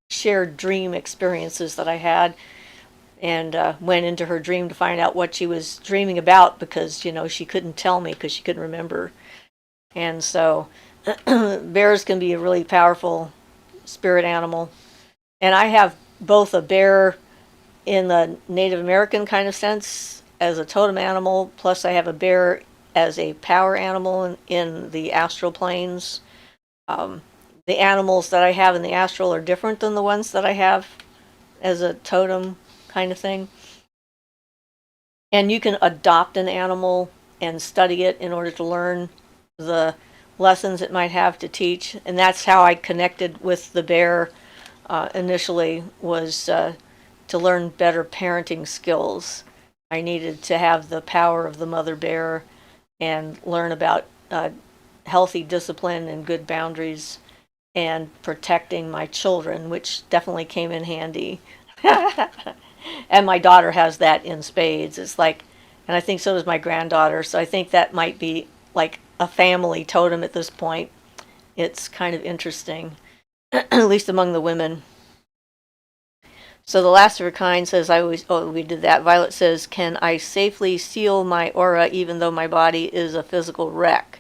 shared dream experiences that I had, and went into her dream to find out what she was dreaming about because, she couldn't tell me because she couldn't remember. And so bears can be a really powerful spirit animal. And I have both a bear in the Native American kind of sense as a totem animal, plus I have a bear as a power animal in the astral planes. The animals that I have in the astral are different than the ones that I have as a totem kind of thing. And you can adopt an animal and study it in order to learn the lessons it might have to teach. And that's how I connected with the bear initially, was to learn better parenting skills. I needed to have the power of the mother bear and learn about healthy discipline and good boundaries and protecting my children, which definitely came in handy. And my daughter has that in spades. It's like, and I think so does my granddaughter. So I think that might be like a family totem at this point. It's kind of interesting, at least among the women. So the last of her kind says, we did that. Violet says, can I safely seal my aura even though my body is a physical wreck?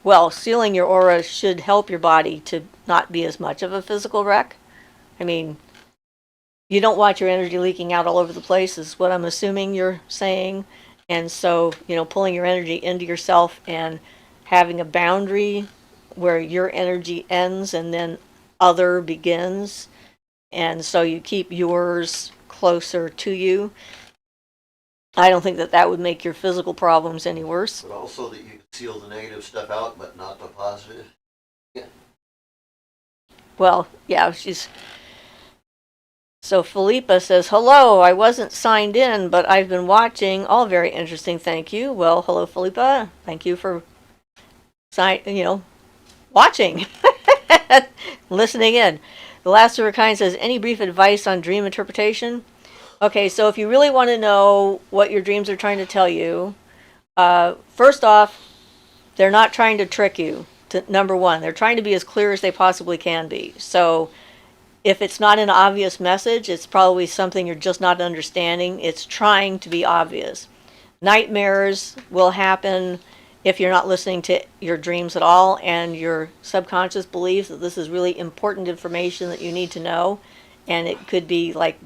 Well, sealing your aura should help your body to not be as much of a physical wreck. I mean, you don't want your energy leaking out all over the place, is what I'm assuming you're saying. And so, pulling your energy into yourself and having a boundary where your energy ends and then other begins. And so you keep yours closer to you. I don't think that would make your physical problems any worse. But also that you can seal the negative stuff out, but not the positive. Yeah. Well, yeah, So Philippa says, hello, I wasn't signed in, but I've been watching. All very interesting, thank you. Well, hello, Philippa. Thank you for watching, listening in. The last of her kind says, any brief advice on dream interpretation? Okay, so if you really want to know what your dreams are trying to tell you, first off, they're not trying to trick you. Number one, they're trying to be as clear as they possibly can be. So if it's not an obvious message, it's probably something you're just not understanding. It's trying to be obvious. Nightmares will happen if you're not listening to your dreams at all, and your subconscious believes that this is really important information that you need to know, and it could be like,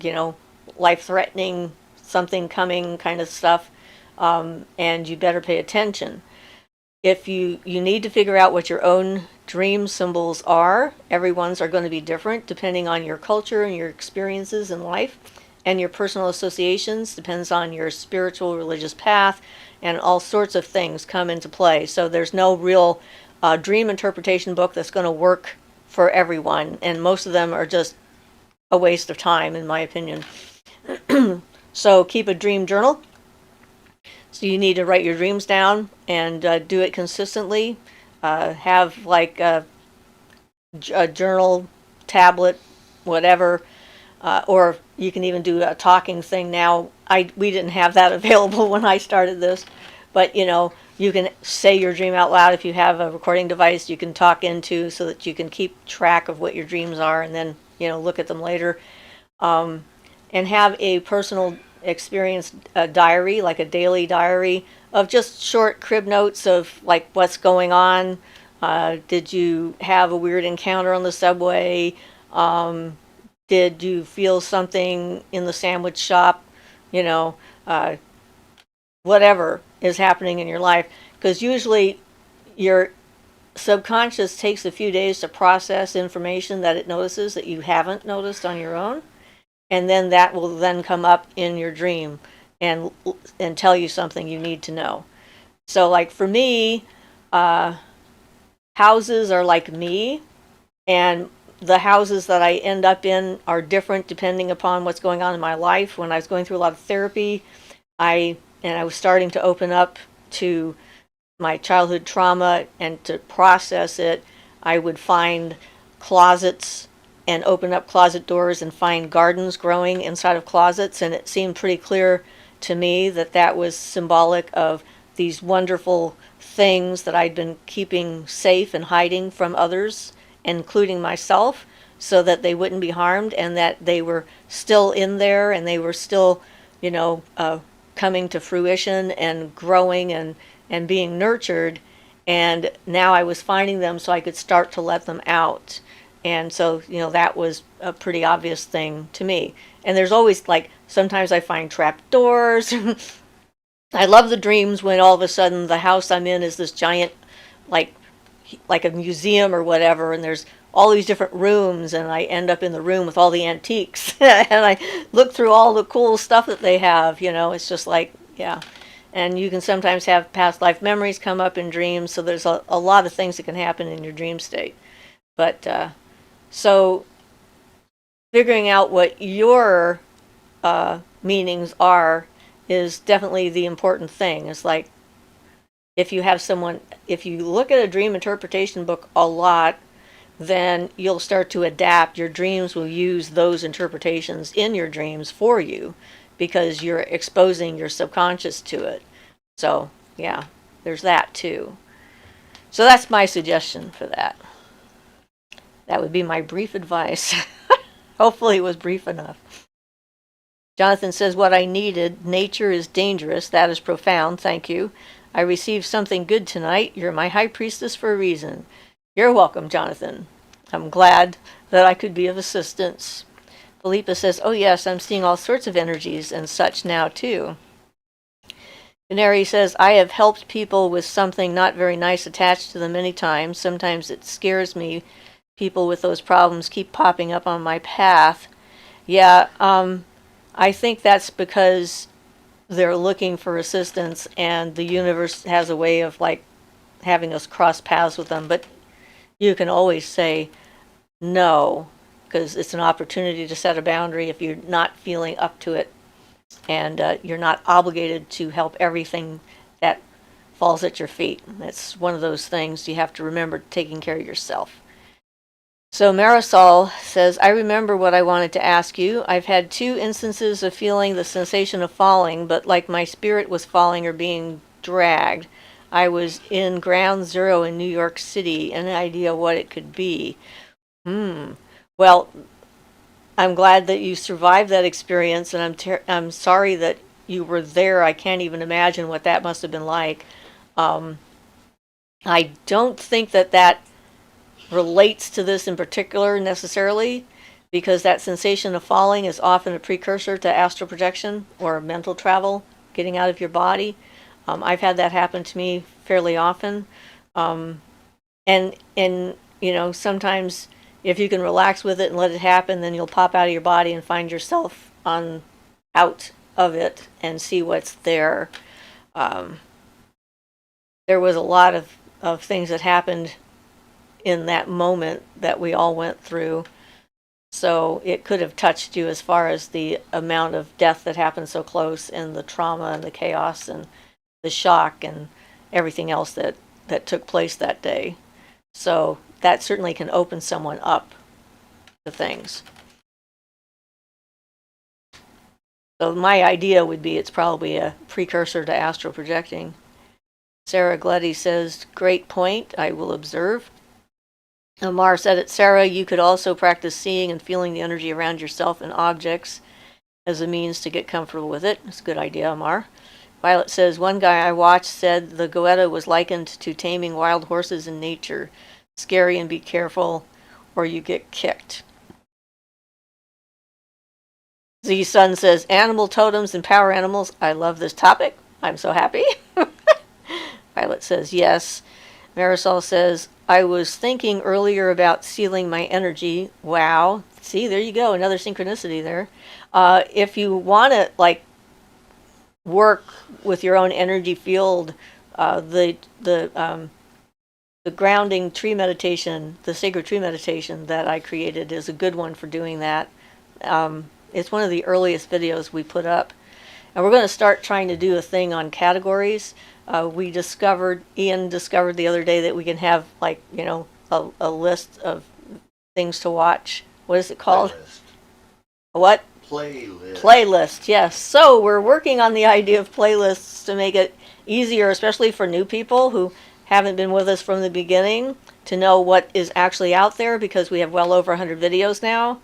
life-threatening, something coming kind of stuff, and you better pay attention. If you need to figure out what your own dream symbols are. Everyone's are going to be different depending on your culture and your experiences in life, and your personal associations. Depends on your spiritual religious path, and all sorts of things come into play. So there's no real dream interpretation book that's going to work for everyone, and most of them are just a waste of time, in my opinion. So keep a dream journal. So you need to write your dreams down and do it consistently. Have like a journal, tablet, whatever, or you can even do a talking thing now. We didn't have that available when I started this, but you can say your dream out loud. If you have a recording device you can talk into, so that you can keep track of what your dreams are, and then look at them later, and have a personal experience diary, like a daily diary of just short crib notes of like what's going on. Did you have a weird encounter on the subway? Did you feel something in the sandwich shop? Whatever is happening in your life. because usually your subconscious takes a few days to process information that it notices that you haven't noticed on your own, and then that will then come up in your dream and tell you something you need to know. So like for me, houses are like me, and the houses that I end up in are different depending upon what's going on in my life. When I was going through a lot of therapy, I was starting to open up to my childhood trauma and to process it, I would find closets and open up closet doors and find gardens growing inside of closets, and it seemed pretty clear to me that that was symbolic of these wonderful things that I'd been keeping safe and hiding from others, including myself, so that they wouldn't be harmed, and that they were still in there and they were still, coming to fruition and growing and being nurtured. And now I was finding them so I could start to let them out. And so, that was a pretty obvious thing to me. And there's always, like, sometimes I find trap doors. I love the dreams when all of a sudden the house I'm in is this giant, like a museum or whatever, and there's all these different rooms, and I end up in the room with all the antiques, and I look through all the cool stuff that they have. It's just like, yeah. And you can sometimes have past life memories come up in dreams, so there's a lot of things that can happen in your dream state. But so figuring out what your meanings are is definitely the important thing. It's like if you look at a dream interpretation book a lot, then you'll start to adapt. Your dreams will use those interpretations in your dreams for you because you're exposing your subconscious to it. So, yeah, there's that too. So that's my suggestion for that. That would be my brief advice. Hopefully it was brief enough. Jonathan says, what I needed, nature is dangerous. That is profound. Thank you. I received something good tonight. You're my high priestess for a reason. You're welcome, Jonathan. I'm glad that I could be of assistance. Philippa says, oh yes, I'm seeing all sorts of energies and such now too. Canary says, I have helped people with something not very nice attached to them many times. Sometimes it scares me. People with those problems keep popping up on my path. Yeah, I think that's because they're looking for assistance, and the universe has a way of like having us cross paths with them. But you can always say no, because it's an opportunity to set a boundary if you're not feeling up to it, and you're not obligated to help everything that falls at your feet. It's one of those things you have to remember, taking care of yourself. So Marisol says, I remember what I wanted to ask you. I've had 2 instances of feeling the sensation of falling, but like my spirit was falling or being dragged. I was in Ground Zero in New York City. Any idea what it could be? Well, I'm glad that you survived that experience, and I'm sorry that you were there. I can't even imagine what that must have been like. I don't think that relates to this in particular necessarily, because that sensation of falling is often a precursor to astral projection or mental travel, getting out of your body. I've had that happen to me fairly often. And sometimes if you can relax with it and let it happen, then you'll pop out of your body and find yourself out of it and see what's there. There was a lot of things that happened in that moment that we all went through. So it could have touched you as far as the amount of death that happened so close, and the trauma and the chaos and the shock and everything else that took place that day. So that certainly can open someone up to things. So my idea would be it's probably a precursor to astral projecting. Sarah Gleddy says, great point, I will observe. Amar said it, Sarah, you could also practice seeing and feeling the energy around yourself and objects as a means to get comfortable with it. It's a good idea, Amar. Violet says, one guy I watched said the goetta was likened to taming wild horses in nature. Scary, and be careful or you get kicked. Z Sun says, animal totems and power animals. I love this topic. I'm so happy. Violet says yes. Marisol says, I was thinking earlier about sealing my energy. Wow. See, there you go. Another synchronicity there. If you want to, like, work with your own energy field, the grounding tree meditation, the sacred tree meditation that I created is a good one for doing that. It's one of the earliest videos we put up. And we're going to start trying to do a thing on categories. Ian discovered the other day that we can have, like, a list of things to watch. What is it called? Playlist. What? Playlist. Playlist, yes. So we're working on the idea of playlists to make it easier, especially for new people who haven't been with us from the beginning, to know what is actually out there, because we have well over 100 videos now.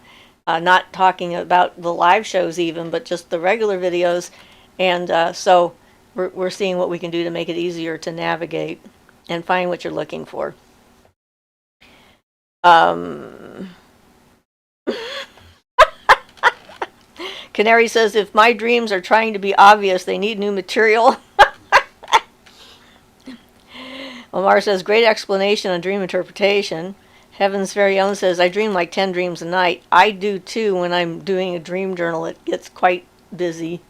Not talking about the live shows even, but just the regular videos. And so we're seeing what we can do to make it easier to navigate and find what you're looking for. Canary says, if my dreams are trying to be obvious, they need new material. Omar says, great explanation on dream interpretation. Heaven's Very Own says, I dream like 10 dreams a night. I do too when I'm doing a dream journal. It gets quite busy.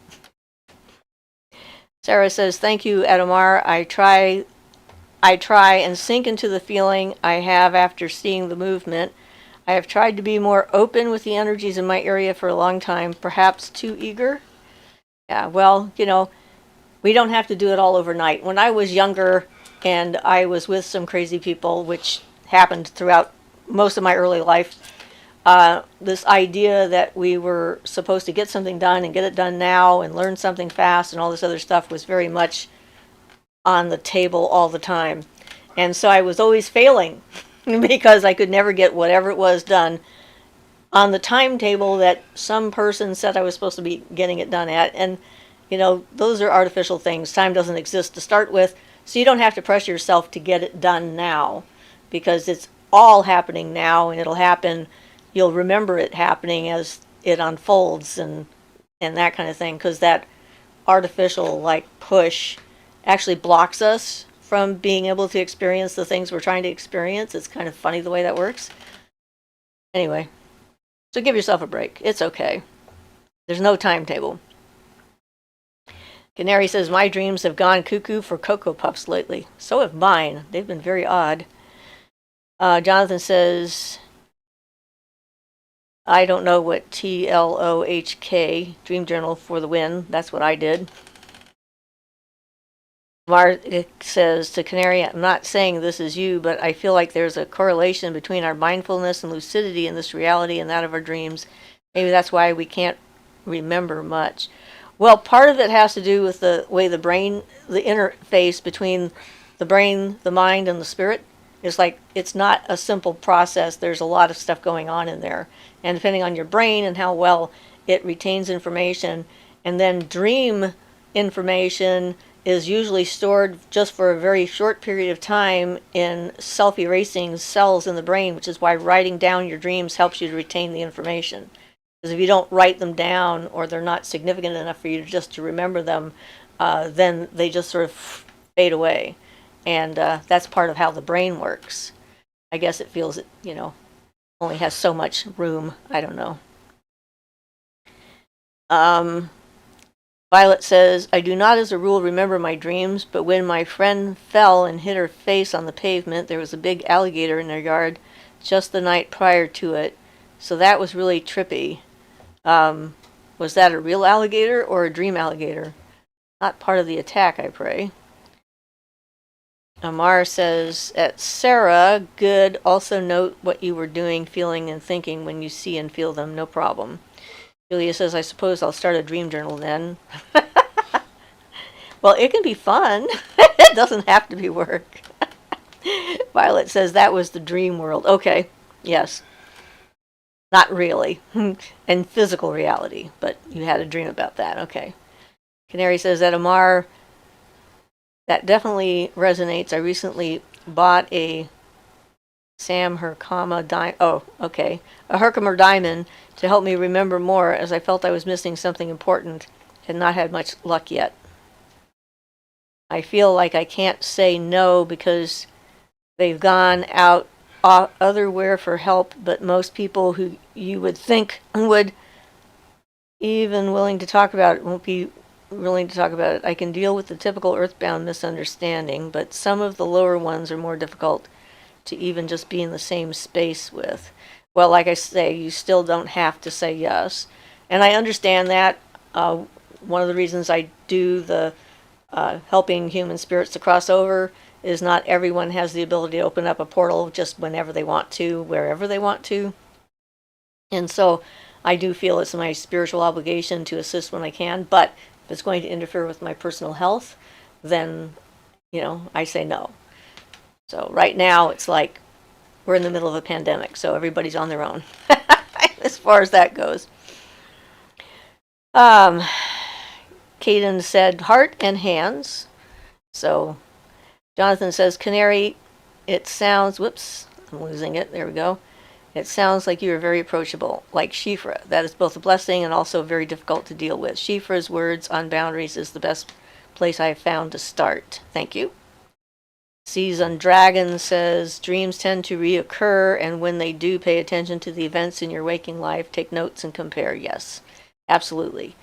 Sarah says, thank you, Adamar. I try and sink into the feeling I have after seeing the movement. I have tried to be more open with the energies in my area for a long time, perhaps too eager. Yeah, well, we don't have to do it all overnight. When I was younger and I was with some crazy people, which happened throughout most of my early life, this idea that we were supposed to get something done and get it done now and learn something fast and all this other stuff was very much on the table all the time. And so I was always failing because I could never get whatever it was done on the timetable that some person said I was supposed to be getting it done at. And, those are artificial things. Time doesn't exist to start with, so you don't have to pressure yourself to get it done now, because it's all happening now, and it'll happen. You'll remember it happening as it unfolds and that kind of thing, because that artificial, like, push actually blocks us from being able to experience the things we're trying to experience. It's kind of funny the way that works. Anyway, so give yourself a break. It's okay. There's no timetable. Canary says, my dreams have gone cuckoo for Cocoa Puffs lately. So have mine. They've been very odd. Jonathan says, I don't know what TLOHK, Dream Journal for the win. That's what I did. Mark says to Canary, I'm not saying this is you, but I feel like there's a correlation between our mindfulness and lucidity in this reality and that of our dreams. Maybe that's why we can't remember much. Well, part of it has to do with the way the brain, the interface between the brain, the mind, and the spirit is like, it's not a simple process. There's a lot of stuff going on in there. And depending on your brain and how well it retains information, and then dream information is usually stored just for a very short period of time in self-erasing cells in the brain, which is why writing down your dreams helps you to retain the information. Because if you don't write them down, or they're not significant enough for you just to remember them, then they just sort of fade away. And that's part of how the brain works. I guess it feels it, only has so much room. I don't know. Violet says, I do not as a rule remember my dreams, but when my friend fell and hit her face on the pavement, there was a big alligator in their yard just the night prior to it. So that was really trippy. Was that a real alligator or a dream alligator? Not part of the attack, I pray. Amar says, at Sarah, good. Also note what you were doing, feeling, and thinking when you see and feel them. No problem. Julia says, I suppose I'll start a dream journal then. Well, it can be fun. It doesn't have to be work. Violet says, that was the dream world. Okay, yes. Not really. In physical reality, but you had a dream about that. Okay. Canary says that Amar, that definitely resonates. I recently bought a Sam Herkama diamond. Oh, okay. A Herkimer diamond to help me remember more, as I felt I was missing something important and not had much luck yet. I feel like I can't say no because they've gone out otherwhere for help, but most people who you would think would even willing to talk about it won't be willing to talk about it. I can deal with the typical earthbound misunderstanding, but some of the lower ones are more difficult to even just be in the same space with. Well, like I say, you still don't have to say yes. And I understand that. One of the reasons I do the helping human spirits to cross over is not everyone has the ability to open up a portal just whenever they want to, wherever they want to. And so I do feel it's my spiritual obligation to assist when I can, but if it's going to interfere with my personal health, then, I say no. So right now it's like we're in the middle of a pandemic, so everybody's on their own as far as that goes. Caden said heart and hands. So Jonathan says canary, it sounds, whoops, I'm losing it. There we go. It sounds like you are very approachable, like Siofra. That is both a blessing and also very difficult to deal with. Siofra's words on boundaries is the best place I have found to start. Thank you. Season Dragon says dreams tend to reoccur, and when they do, pay attention to the events in your waking life. Take notes and compare. Yes, absolutely.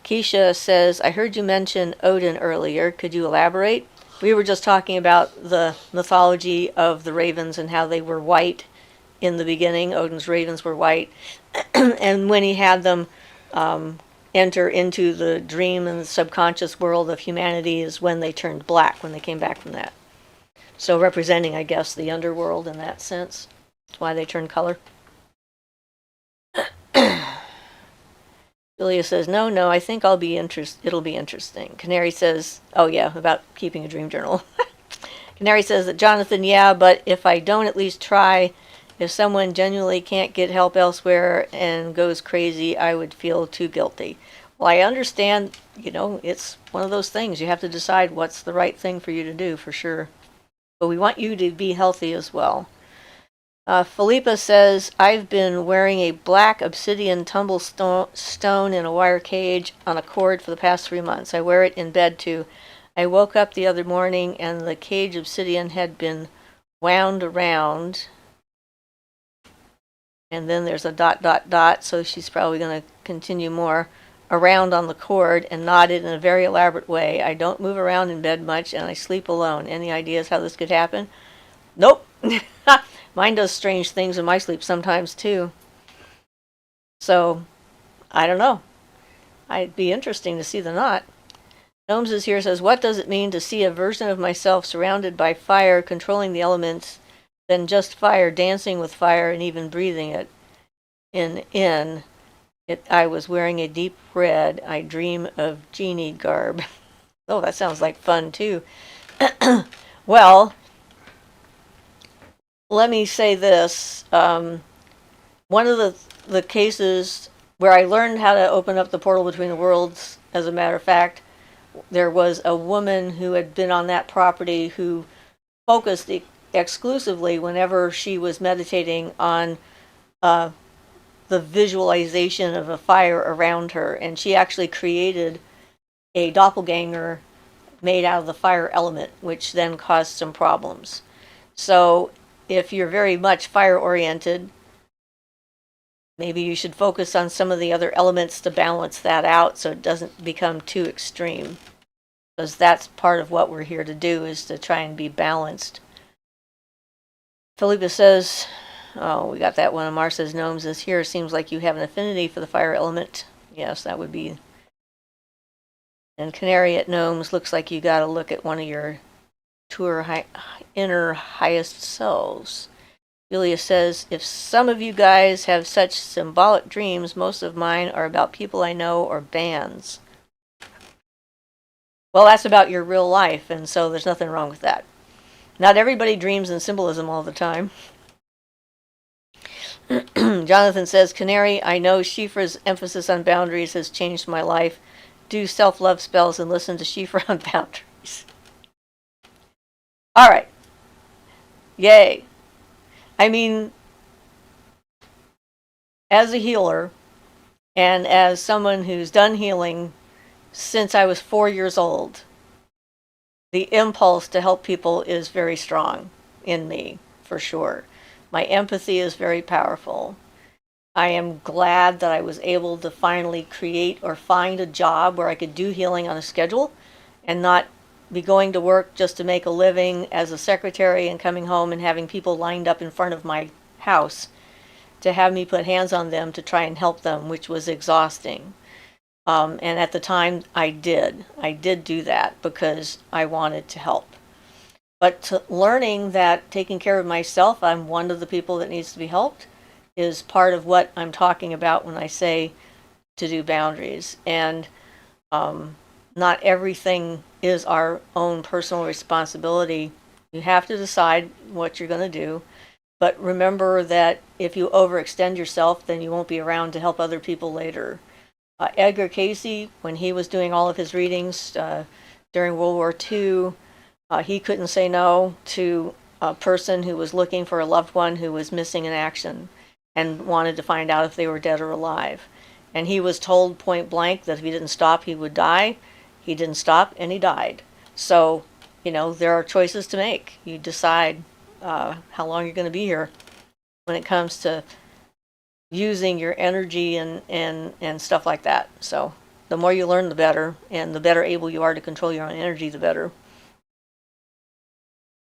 Keisha says, I heard you mention Odin earlier. Could you elaborate? We were just talking about the mythology of the ravens and how they were white in the beginning. Odin's ravens were white. And when he had them enter into the dream and the subconscious world of humanity is when they turned black, when they came back from that. So representing, I guess, the underworld in that sense. That's why they turn color. Julia says, no, I think it'll be interesting. Canary says, oh yeah, about keeping a dream journal. Canary says that Jonathan, yeah, but if I don't at least try, if someone genuinely can't get help elsewhere and goes crazy, I would feel too guilty. Well, I understand, it's one of those things. You have to decide what's the right thing for you to do, for sure. But we want you to be healthy as well. Philippa says, I've been wearing a black obsidian tumble stone in a wire cage on a cord for the past 3 months. I wear it in bed too. I woke up the other morning and the cage obsidian had been wound around. And then there's a ... so she's probably going to continue more around on the cord and knotted in a very elaborate way. I don't move around in bed much and I sleep alone. Any ideas how this could happen? Nope. Mine does strange things in my sleep sometimes too. So, I don't know. It'd be interesting to see the knot. Gnomes is here says, what does it mean to see a version of myself surrounded by fire, controlling the elements, then just fire, dancing with fire, and even breathing it in? I was wearing a deep red. I dream of genie garb. Oh, that sounds like fun too. Well, let me say this. One of the cases where I learned how to open up the portal between the worlds, as a matter of fact, there was a woman who had been on that property who focused exclusively whenever she was meditating on the visualization of a fire around her. And she actually created a doppelganger made out of the fire element, which then caused some problems. So if you're very much fire oriented, maybe you should focus on some of the other elements to balance that out so it doesn't become too extreme. Because that's part of what we're here to do, is to try and be balanced. Philippa says, oh, we got that one. Amar says, Gnomes is here. Seems like you have an affinity for the fire element. Yes, that would be. And Canary at Gnomes, looks like you got to look at one of your inner highest selves. Julia says, if some of you guys have such symbolic dreams, most of mine are about people I know or bands. Well, that's about your real life, and so there's nothing wrong with that. Not everybody dreams in symbolism all the time. Jonathan says, Canary, I know Siofra's emphasis on boundaries has changed my life. Do self-love spells and listen to Siofra on boundaries. All right. Yay. I mean, as a healer and as someone who's done healing since I was 4 years old, the impulse to help people is very strong in me, for sure. My empathy is very powerful. I am glad that I was able to finally create or find a job where I could do healing on a schedule and not be going to work just to make a living as a secretary and coming home and having people lined up in front of my house to have me put hands on them to try and help them, which was exhausting. And at the time, I did do that because I wanted to help. But learning that taking care of myself, I'm one of the people that needs to be helped, is part of what I'm talking about when I say to do boundaries. And not everything is our own personal responsibility. You have to decide what you're going to do. But remember that if you overextend yourself, then you won't be around to help other people later. Edgar Cayce, when he was doing all of his readings during World War II, he couldn't say no to a person who was looking for a loved one who was missing in action and wanted to find out if they were dead or alive. And he was told point blank that if he didn't stop, he would die. He didn't stop, and he died. So, there are choices to make. You decide how long you're going to be here when it comes to using your energy and stuff like that. So the more you learn, the better, and the better able you are to control your own energy, the better.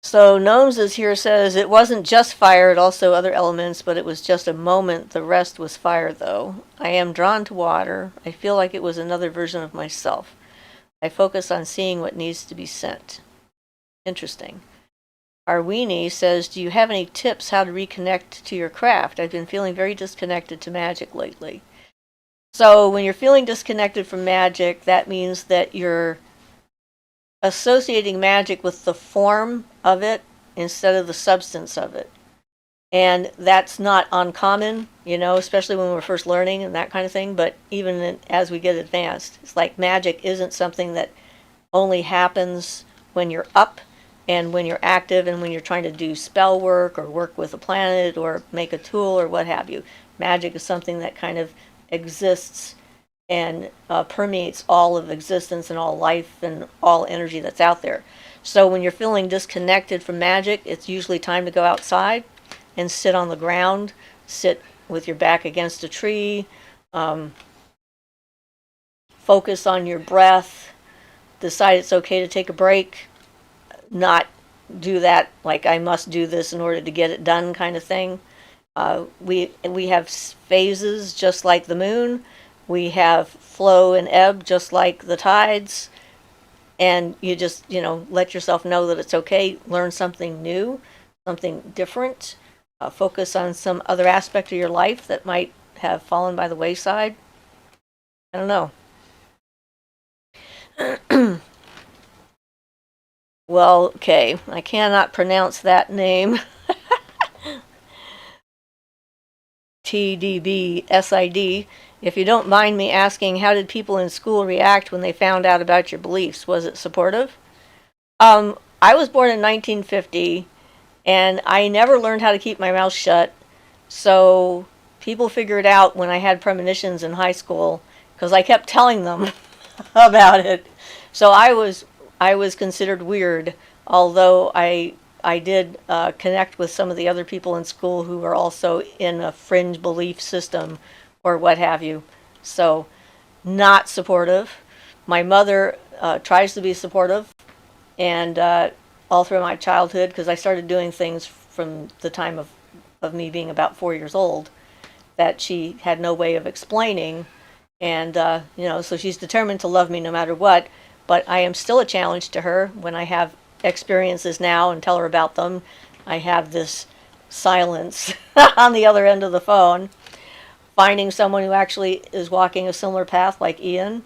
So Gnomes is here says, it wasn't just fire, it also other elements, but it was just a moment. The rest was fire, though. I am drawn to water. I feel like it was another version of myself. I focus on seeing what needs to be sent. Interesting. Arwini says, do you have any tips how to reconnect to your craft? I've been feeling very disconnected to magic lately. So when you're feeling disconnected from magic, that means that you're associating magic with the form of it instead of the substance of it. And that's not uncommon, especially when we're first learning and that kind of thing. But even as we get advanced, it's like magic isn't something that only happens when you're up and when you're active and when you're trying to do spell work or work with a planet or make a tool or what have you. Magic is something that kind of exists and permeates all of existence and all life and all energy that's out there. So when you're feeling disconnected from magic, it's usually time to go outside and sit on the ground, sit with your back against a tree, focus on your breath, decide it's okay to take a break, not do that like I must do this in order to get it done kind of thing. We have phases just like the moon. We have flow and ebb just like the tides. And you just, let yourself know that it's okay. Learn something new, something different. Focus on some other aspect of your life that might have fallen by the wayside. I don't know. Well, okay, I cannot pronounce that name. TDBSID. If you don't mind me asking, how did people in school react when they found out about your beliefs? Was it supportive? I was born in 1950, and I never learned how to keep my mouth shut. So people figured out when I had premonitions in high school, because I kept telling them about it. So I was considered weird, although I did connect with some of the other people in school who were also in a fringe belief system or what have you. So not supportive. My mother tries to be supportive, and all through my childhood, because I started doing things from the time of me being about 4 years old that she had no way of explaining. And, so she's determined to love me no matter what. But I am still a challenge to her when I have experiences now and tell her about them. I have this silence on the other end of the phone. Finding someone who actually is walking a similar path like Ian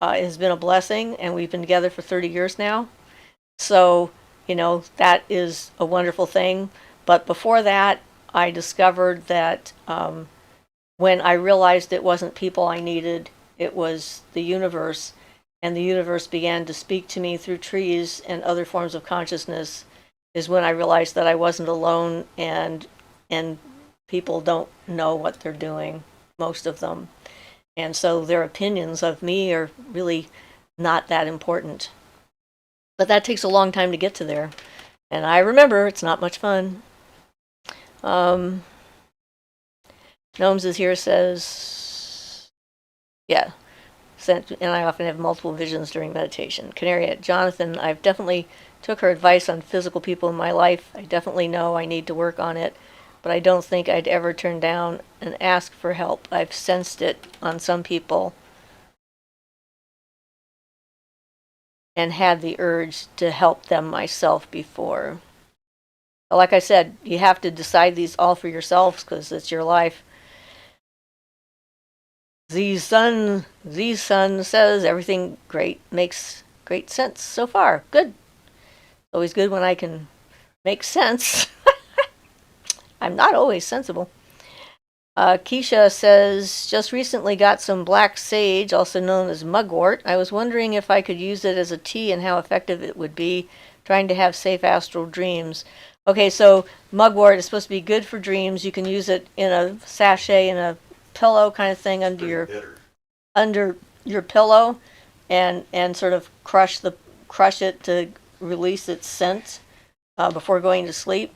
has been a blessing, and we've been together for 30 years now. So, that is a wonderful thing. But before that, I discovered that when I realized it wasn't people I needed, it was the universe. And the universe began to speak to me through trees and other forms of consciousness, is when I realized that I wasn't alone, and people don't know what they're doing, most of them. And so their opinions of me are really not that important. But that takes a long time to get to there. And I remember it's not much fun. Gnomes is here says, yeah, and I often have multiple visions during meditation. Canary at Jonathan, I've definitely took her advice on physical people in my life. I definitely know I need to work on it, but I don't think I'd ever turn down and ask for help. I've sensed it on some people and had the urge to help them myself before. But like I said, you have to decide these all for yourselves because it's your life. Z-Sun says everything great makes great sense so far. Good. Always good when I can make sense. I'm not always sensible. Keisha says, just recently got some black sage, also known as mugwort. I was wondering if I could use it as a tea and how effective it would be trying to have safe astral dreams. Okay, so mugwort is supposed to be good for dreams. You can use it in a sachet, in a pillow kind of thing under your pillow and sort of crush it to release its scent before going to sleep.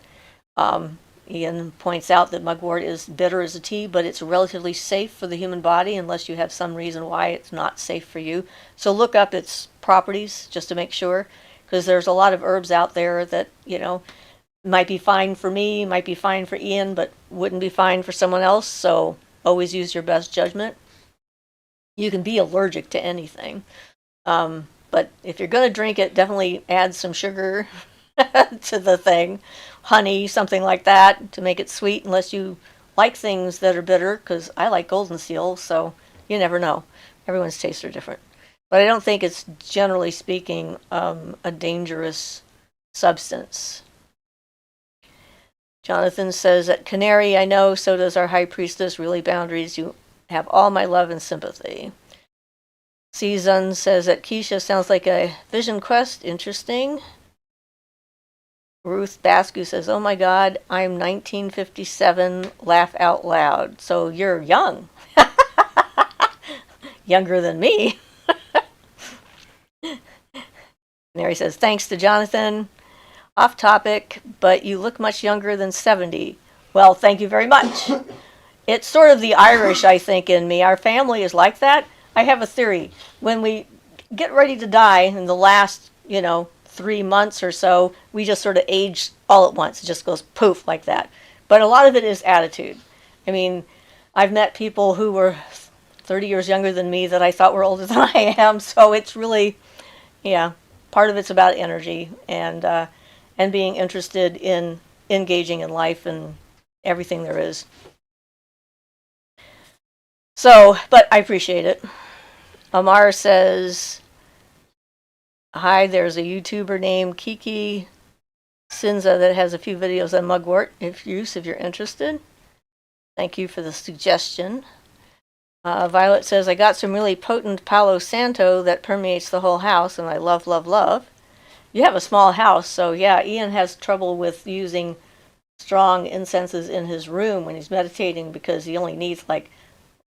Ian points out that mugwort is bitter as a tea, but it's relatively safe for the human body unless you have some reason why it's not safe for you. So look up its properties just to make sure, because there's a lot of herbs out there that, might be fine for me, might be fine for Ian, but wouldn't be fine for someone else. So always use your best judgment. You can be allergic to anything. But if you're going to drink it, definitely add some sugar to the thing. Honey, something like that to make it sweet, unless you like things that are bitter, because I like golden seal, so you never know. Everyone's tastes are different. But I don't think it's, generally speaking, a dangerous substance. Jonathan says, at Canary, I know, so does our High Priestess, really boundaries. You have all my love and sympathy. Season says that Keisha sounds like a vision quest. Interesting. Ruth Bascu says, oh my God, I'm 1957, laugh out loud. So you're young. Younger than me. Mary says, thanks to Jonathan. Off topic, but you look much younger than 70. Well, thank you very much. It's sort of the Irish, I think, in me. Our family is like that. I have a theory. When we get ready to die in the last, 3 months or so, we just sort of age all at once. It just goes poof like that. But a lot of it is attitude. I mean, I've met people who were 30 years younger than me that I thought were older than I am. So it's really, part of it's about energy and being interested in engaging in life and everything there is. So, but I appreciate it. Amar says, hi, there's a YouTuber named Kiki Sinza that has a few videos on mugwort if you're interested. Thank you for the suggestion. Violet says, I got some really potent Palo Santo that permeates the whole house, and I love, love, love. You have a small house, so yeah, Ian has trouble with using strong incenses in his room when he's meditating because he only needs like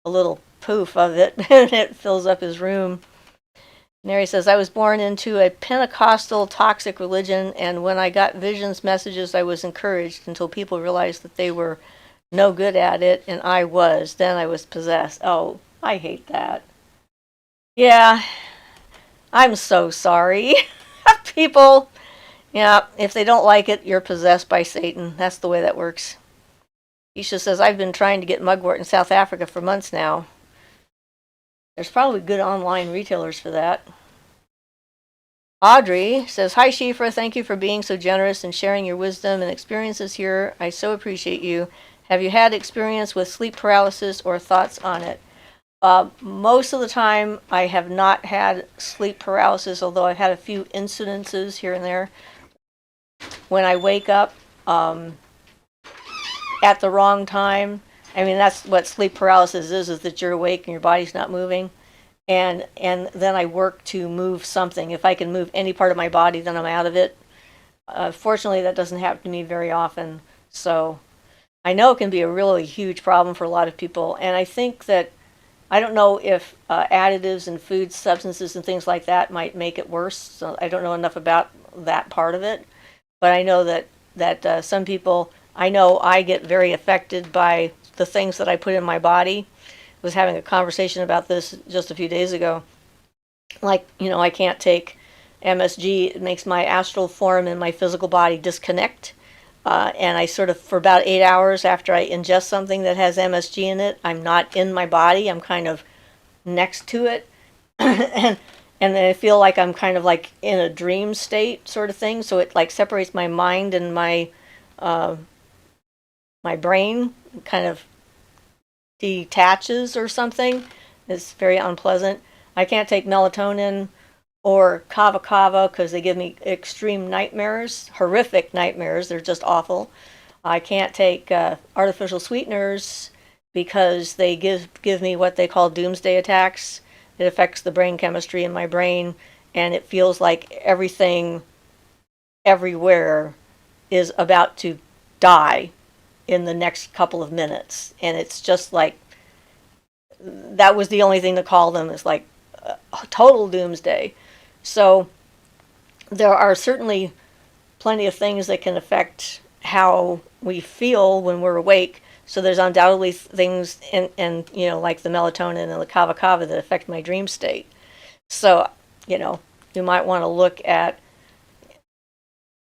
a little poof of it and it fills up his room. Mary says, I was born into a Pentecostal toxic religion, and when I got visions, messages, I was encouraged until people realized that they were no good at it, and I was. Then I was possessed. Oh, I hate that. Yeah, I'm so sorry. People, if they don't like it, you're possessed by Satan. That's the way that works. Isha says, I've been trying to get mugwort in South Africa for months now. There's probably good online retailers for that. Audrey says, hi, Siofra. Thank you for being so generous and sharing your wisdom and experiences here. I so appreciate you. Have you had experience with sleep paralysis or thoughts on it? Most of the time, I have not had sleep paralysis, although I've had a few incidences here and there. When I wake up at the wrong time, I mean, that's what sleep paralysis is that you're awake and your body's not moving. And then I work to move something. If I can move any part of my body, then I'm out of it. Fortunately, that doesn't happen to me very often. So I know it can be a really huge problem for a lot of people. And I think that I don't know if additives and food substances and things like that might make it worse. So I don't know enough about that part of it. But I know that some people, I know I get very affected by the things that I put in my body. I was having a conversation about this just a few days ago. Like, I can't take MSG. It makes my astral form and my physical body disconnect. And I sort of, for about 8 hours after I ingest something that has MSG in it, I'm not in my body. I'm kind of next to it. and and I feel like I'm kind of like in a dream state sort of thing. So it like separates my mind and my brain, kind of detaches or something. It's very unpleasant. I can't take melatonin or kava kava because they give me extreme nightmares, horrific nightmares. They're just awful. I can't take artificial sweeteners because they give me what they call doomsday attacks. It affects the brain chemistry in my brain, and it feels like everything everywhere is about to die in the next couple of minutes. And it's just like, that was the only thing to call them, is like total doomsday. So there are certainly plenty of things that can affect how we feel when we're awake. So there's undoubtedly things in like the melatonin and the kava kava that affect my dream state. So, you might want to look at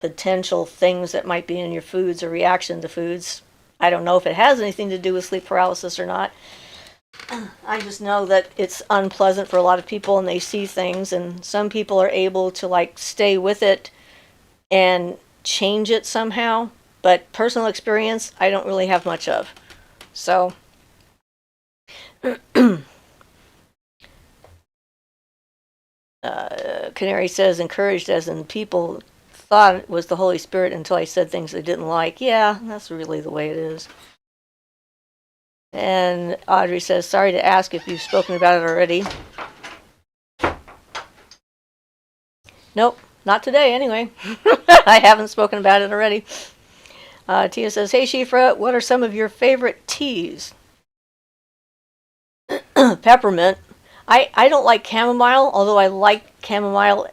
potential things that might be in your foods or reaction to foods. I don't know if it has anything to do with sleep paralysis or not. I just know that it's unpleasant for a lot of people and they see things, and some people are able to like stay with it and change it somehow. But personal experience, I don't really have much of. So, Canary says, encouraged as in people thought it was the Holy Spirit until I said things they didn't like. Yeah, that's really the way it is. And Audrey says, sorry to ask if you've spoken about it already. Nope, not today anyway. I haven't spoken about it already. Tia says, hey Siofra, what are some of your favorite teas? Peppermint. I don't like chamomile, although I like chamomile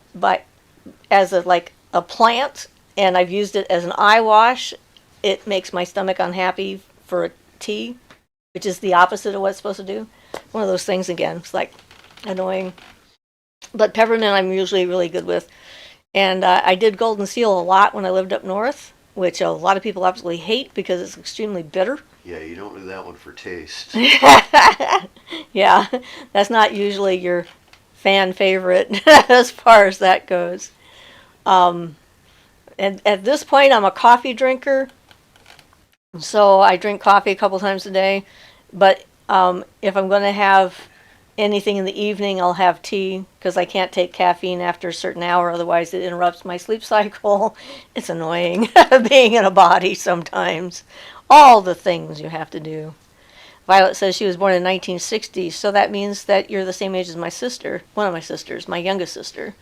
as a plant, and I've used it as an eye wash. It makes my stomach unhappy for a tea, which is the opposite of what it's supposed to do. One of those things again. It's like annoying. But peppermint I'm usually really good with. And I did golden seal a lot when I lived up north, which a lot of people absolutely hate because it's extremely bitter. Yeah, you don't do that one for taste. Yeah, that's not usually your fan favorite as far as that goes. And at this point, I'm a coffee drinker. So I drink coffee a couple times a day. But if I'm going to have anything in the evening, I'll have tea because I can't take caffeine after a certain hour. Otherwise, it interrupts my sleep cycle. It's annoying being in a body sometimes. All the things you have to do. Violet says she was born in 1960, so that means that you're the same age as my sister. One of my sisters, my youngest sister.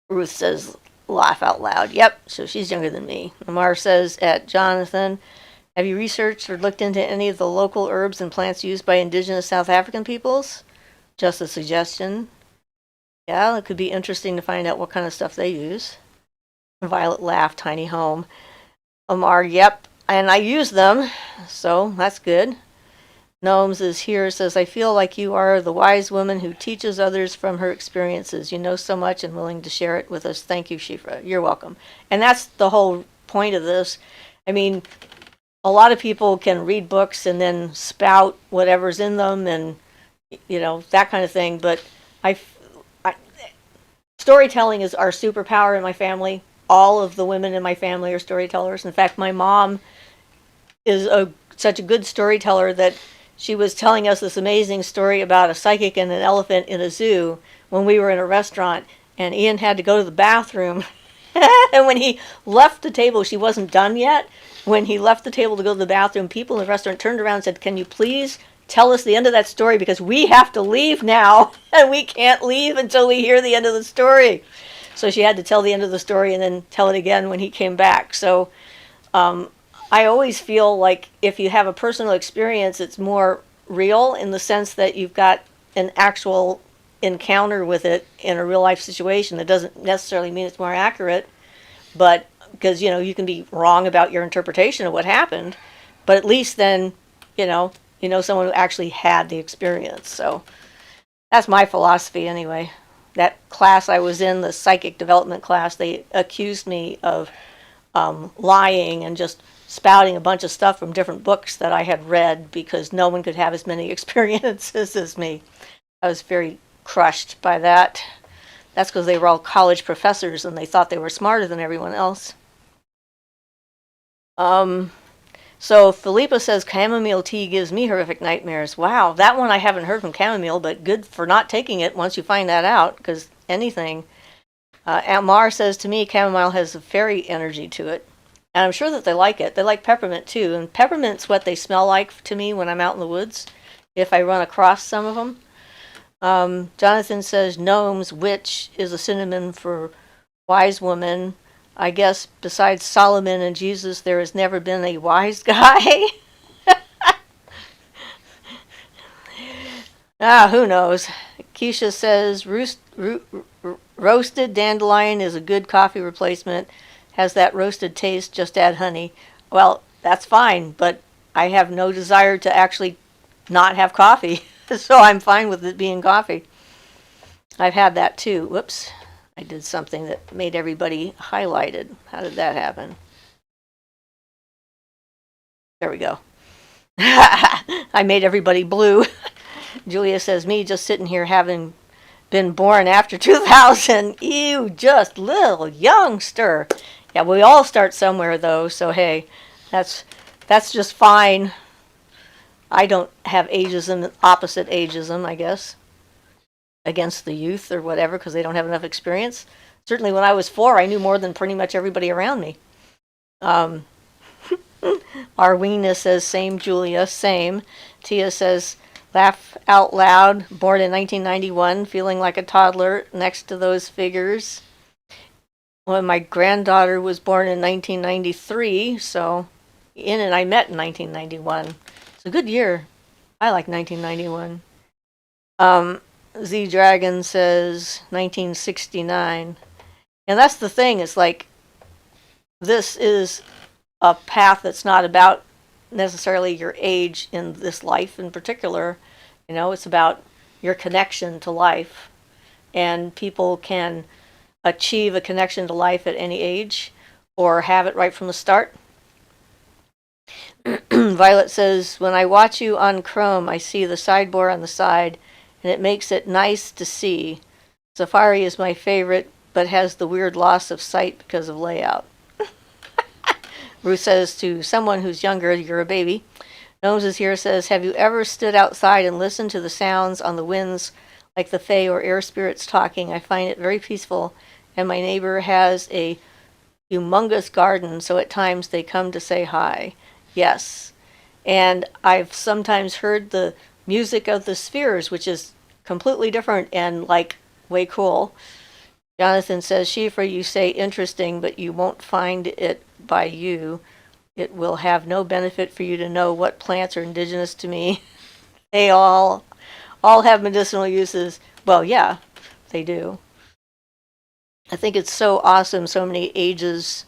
Ruth says, laugh out loud. Yep, so she's younger than me. Amar says, at Jonathan, have you researched or looked into any of the local herbs and plants used by indigenous South African peoples? Just a suggestion. Yeah, it could be interesting to find out what kind of stuff they use. Violet laughed, tiny home. Amar, yep, and I use them, so that's good. Gnomes is here, says, I feel like you are the wise woman who teaches others from her experiences. You know so much and willing to share it with us. Thank you, Siofra. You're welcome. And that's the whole point of this. I mean, a lot of people can read books and then spout whatever's in them and, that kind of thing. But storytelling is our superpower in my family. All of the women in my family are storytellers. In fact, my mom is such a good storyteller that she was telling us this amazing story about a psychic and an elephant in a zoo when we were in a restaurant, and Ian had to go to the bathroom. And when he left the table, she wasn't done yet. When he left the table to go to the bathroom, people in the restaurant turned around and said, can you please tell us the end of that story, because we have to leave now, and we can't leave until we hear the end of the story. So she had to tell the end of the story and then tell it again when he came back. So I always feel like if you have a personal experience, it's more real in the sense that you've got an actual encounter with it in a real life situation. It doesn't necessarily mean it's more accurate, but because you can be wrong about your interpretation of what happened, but at least then someone who actually had the experience. So that's my philosophy anyway. That class I was in, the psychic development class, they accused me of lying and just spouting a bunch of stuff from different books that I had read because no one could have as many experiences as me. I was very crushed by that. That's because they were all college professors and they thought they were smarter than everyone else. So Philippa says chamomile tea gives me horrific nightmares. Wow, that one I haven't heard from chamomile, but good for not taking it once you find that out, because anything. Amar says to me chamomile has a fairy energy to it. And I'm sure that they like it. They like peppermint too. And peppermint's what they smell like to me when I'm out in the woods, if I run across some of them. Jonathan says gnomes, witch is a synonym for wise woman. I guess besides Solomon and Jesus, there has never been a wise guy. Who knows? Keisha says roasted dandelion is a good coffee replacement. Has that roasted taste, just add honey. Well, that's fine, but I have no desire to actually not have coffee. So I'm fine with it being coffee. I've had that too. Whoops. I did something that made everybody highlighted. How did that happen? There we go. I made everybody blue. Julia says, me just sitting here having been born after 2000. Ew, just little youngster. Yeah, we all start somewhere though, so hey, that's just fine. I don't have ageism, opposite ageism, I guess, against the youth or whatever, because they don't have enough experience. Certainly when I was 4, I knew more than pretty much everybody around me. Arwina says, same, Julia, same. Tia says, laugh out loud, born in 1991, feeling like a toddler next to those figures. Well, my granddaughter was born in 1993, so Ian and I met in 1991. It's a good year. I like 1991. Z Dragon says 1969. And that's the thing, it's like this is a path that's not about necessarily your age in this life in particular. It's about your connection to life. And people can achieve a connection to life at any age or have it right from the start. Violet says, when I watch you on Chrome, I see the sideboard on the side, and it makes it nice to see. Safari is my favorite, but has the weird loss of sight because of layout. Ruth says to someone who's younger, you're a baby. Gnomes is here says, have you ever stood outside and listened to the sounds on the winds like the fae or air spirits talking? I find it very peaceful, and my neighbor has a humongous garden, so at times they come to say hi. Yes. And I've sometimes heard the music of the spheres, which is completely different and like way cool. Jonathan says, Siofra, you say interesting, but you won't find it by you. It will have no benefit for you to know what plants are indigenous to me. They all have medicinal uses. Well, yeah, they do. I think it's so awesome so many ages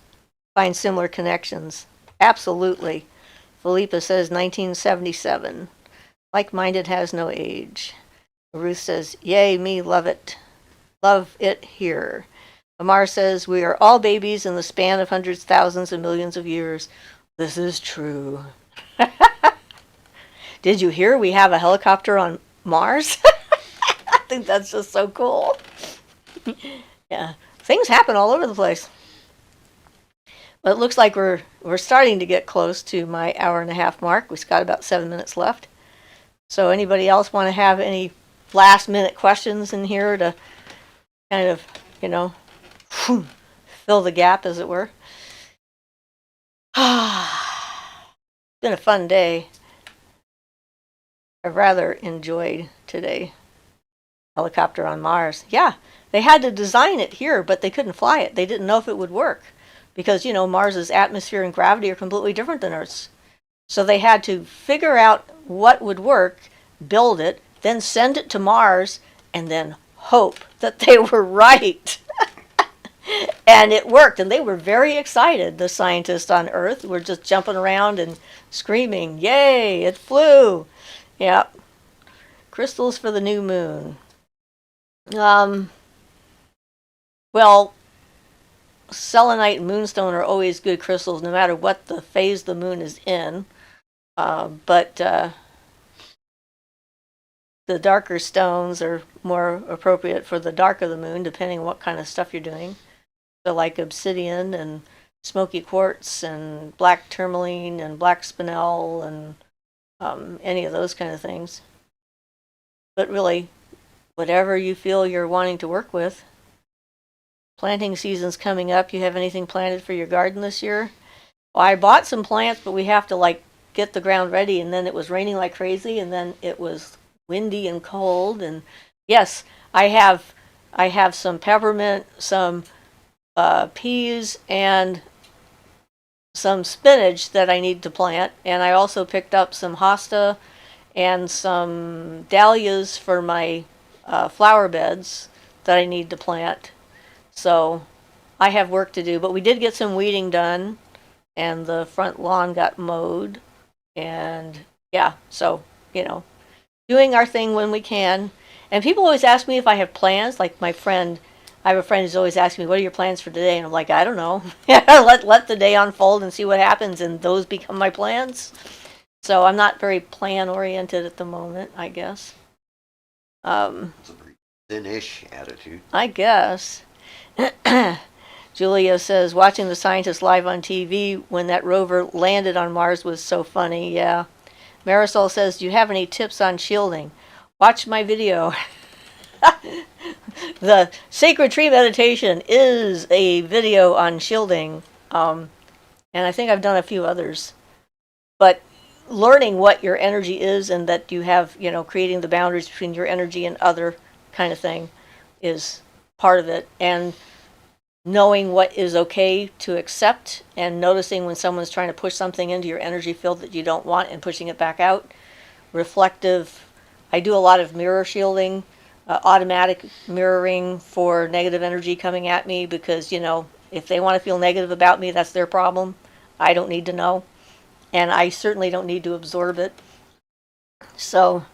find similar connections. Absolutely. Philippa says 1977. Like-minded has no age. Ruth says, yay, me, love it. Love it here. Amar says, we are all babies in the span of hundreds, thousands, and millions of years. This is true. Did you hear we have a helicopter on Mars? I think that's just so cool. Yeah, things happen all over the place. But it looks like we're starting to get close to my hour-and-a-half mark. We've got about 7 minutes left. So anybody else want to have any last-minute questions in here to kind of, fill the gap, as it were? It's been a fun day. I've rather enjoyed today. Helicopter on Mars. Yeah, they had to design it here, but they couldn't fly it. They didn't know if it would work. Because, Mars's atmosphere and gravity are completely different than Earth's. So they had to figure out what would work, build it, then send it to Mars, and then hope that they were right. And it worked, and they were very excited. The scientists on Earth were just jumping around and screaming, "Yay, it flew!" Yeah. Crystals for the new moon. Well, selenite and moonstone are always good crystals no matter what the phase the moon is in. But the darker stones are more appropriate for the dark of the moon, depending on what kind of stuff you're doing. So like obsidian and smoky quartz and black tourmaline and black spinel and any of those kind of things. But really, whatever you feel you're wanting to work with. Planting season's coming up. You have anything planted for your garden this year? Well, I bought some plants, but we have to get the ground ready, and then it was raining like crazy, and then it was windy and cold. And yes, I have some peppermint, some peas, and some spinach that I need to plant, and I also picked up some hosta and some dahlias for my flower beds that I need to plant. So I have work to do, but we did get some weeding done, and the front lawn got mowed, and yeah, so, doing our thing when we can. And people always ask me if I have plans, like I have a friend who's always asking me, what are your plans for today? And I'm like, I don't know. let the day unfold and see what happens, and those become my plans. So I'm not very plan-oriented at the moment, I guess. It's a very thin-ish attitude. I guess. Julia says, watching the scientists live on TV when that rover landed on Mars was so funny. Yeah. Marisol says, do you have any tips on shielding? Watch my video. The Sacred Tree Meditation is a video on shielding. And I think I've done a few others. But learning what your energy is and that you have, creating the boundaries between your energy and other kind of thing is part of it. And knowing what is okay to accept and noticing when someone's trying to push something into your energy field that you don't want and pushing it back out. Reflective. I do a lot of mirror shielding, automatic mirroring for negative energy coming at me because, if they want to feel negative about me, that's their problem. I don't need to know. And I certainly don't need to absorb it. So,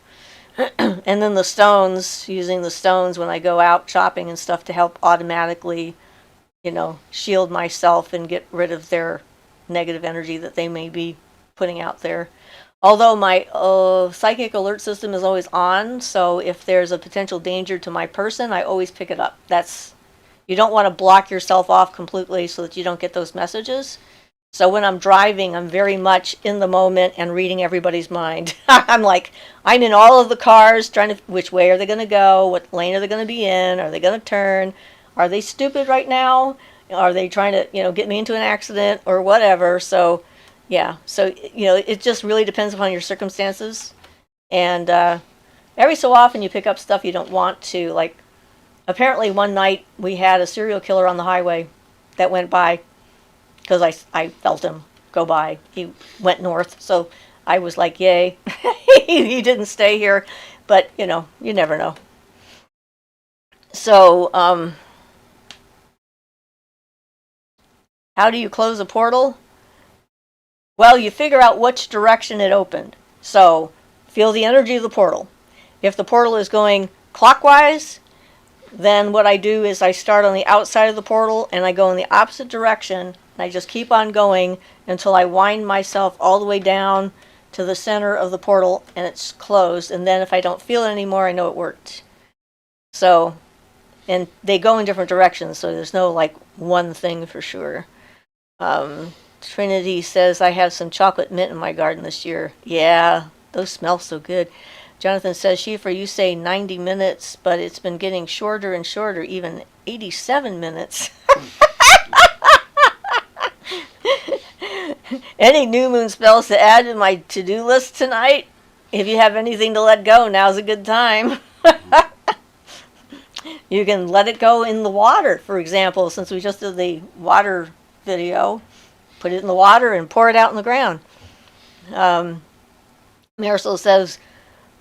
and then the stones, using the stones when I go out shopping and stuff to help automatically, shield myself and get rid of their negative energy that they may be putting out there. Although my psychic alert system is always on, so if there's a potential danger to my person, I always pick it up. You don't want to block yourself off completely so that you don't get those messages. So when I'm driving, I'm very much in the moment and reading everybody's mind. I'm in all of the cars, which way are they going to go? What lane are they going to be in? Are they going to turn? Are they stupid right now? Are they trying to, get me into an accident or whatever? So, yeah. So, it just really depends upon your circumstances. And every so often you pick up stuff you don't want to. Apparently one night we had a serial killer on the highway that went by because I felt him go by. He went north. So I was like, yay. He didn't stay here. But, you never know. So, how do you close a portal? Well, you figure out which direction it opened. So, feel the energy of the portal. If the portal is going clockwise, then what I do is I start on the outside of the portal and I go in the opposite direction and I just keep on going until I wind myself all the way down to the center of the portal and it's closed. And then if I don't feel it anymore, I know it worked. So, and they go in different directions, so there's no one thing for sure. Trinity says, I have some chocolate mint in my garden this year. Yeah, those smell so good. Jonathan says, Siofra, you say 90 minutes, but it's been getting shorter and shorter, even 87 minutes. Any new moon spells to add to my to-do list tonight? If you have anything to let go, now's a good time. You can let it go in the water, for example, since we just did the water video. Put it in the water and pour it out in the ground. Marisol says,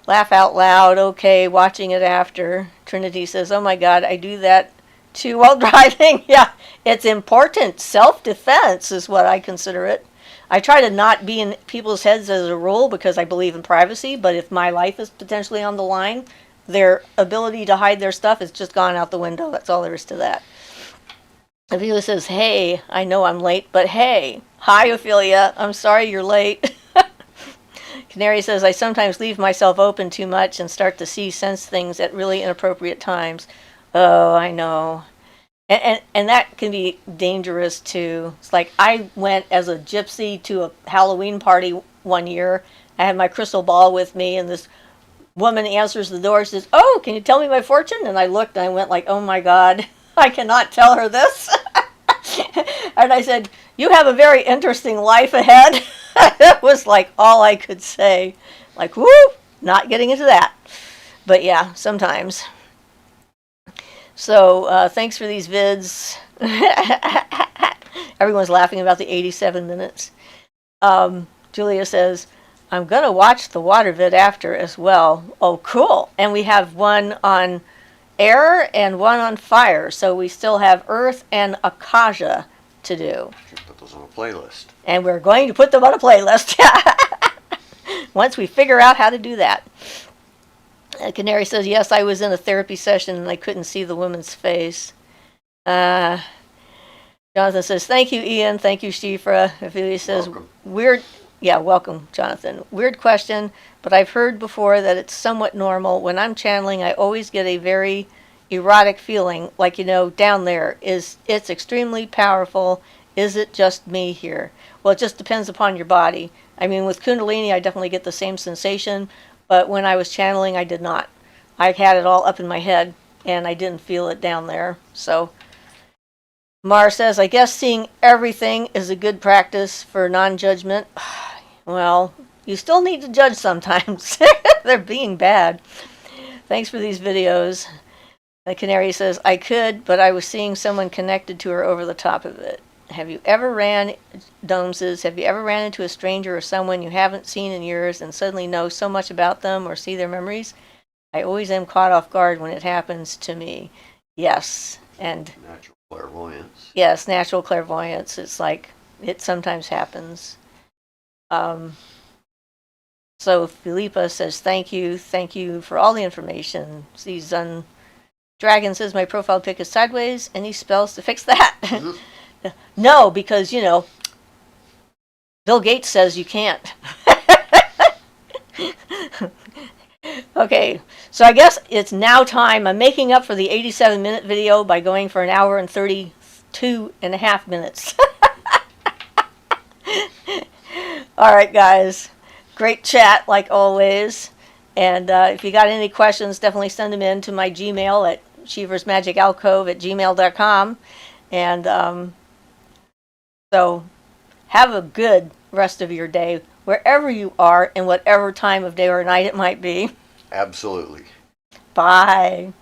laugh out loud, okay, watching it after. Trinity says, oh my God, I do that too while driving. Yeah, it's important. Self-defense is what I consider it. I try to not be in people's heads as a rule because I believe in privacy, but if my life is potentially on the line, their ability to hide their stuff has just gone out the window. That's all there is to that. Ophelia says, hey, I know I'm late, but hey. Hi, Ophelia. I'm sorry you're late. Canary says, I sometimes leave myself open too much and start to sense things at really inappropriate times. Oh, I know. And that can be dangerous too. It's like I went as a gypsy to a Halloween party one year. I had my crystal ball with me, and this woman answers the door and says, oh, can you tell me my fortune? And I looked and I went like, oh my God, I cannot tell her this. And I said, you have a very interesting life ahead. That was like all I could say. Like, whoo, not getting into that. But yeah, sometimes. So thanks for these vids. Everyone's laughing about the 87 minutes. Julia says, I'm going to watch the water vid after as well. Oh, cool. And we have one on air and one on fire. So we still have earth and akasha to do. Should put those on a playlist. And we're going to put them on a playlist. Once we figure out how to do that. Canary says, yes, I was in a therapy session and I couldn't see the woman's face. Jonathan says, thank you, Ian. Thank you, Siofra. Ophelia says, welcome. Weird. Yeah, welcome, Jonathan. Weird question, but I've heard before that it's somewhat normal. When I'm channeling, I always get a very erotic feeling, like, down there. It's extremely powerful. Is it just me here? Well, it just depends upon your body. I mean, with Kundalini, I definitely get the same sensation, but when I was channeling, I did not. I had it all up in my head, and I didn't feel it down there. So, Mar says, I guess seeing everything is a good practice for non-judgment. Well, you still need to judge sometimes. They're being bad. Thanks for these videos. The Canary says, I could, but I was seeing someone connected to her over the top of it. Have you ever ran into a stranger or someone you haven't seen in years and suddenly know so much about them or see their memories? I always am caught off guard when it happens to me. Yes. And natural clairvoyance. Yes, natural clairvoyance. It's like, it sometimes happens. So Philippa says, thank you for all the information. Dragon says my profile pic is sideways. Any spells to fix that? Mm-hmm. No, because, Bill Gates says you can't. Okay, so I guess it's now time. I'm making up for the 87-minute video by going for an hour and 32 and a half minutes. All right, guys. Great chat, like always. And if you got any questions, definitely send them in to my Gmail at shiversmagicalcove@gmail.com. And so have a good rest of your day, wherever you are, in whatever time of day or night it might be. Absolutely. Bye.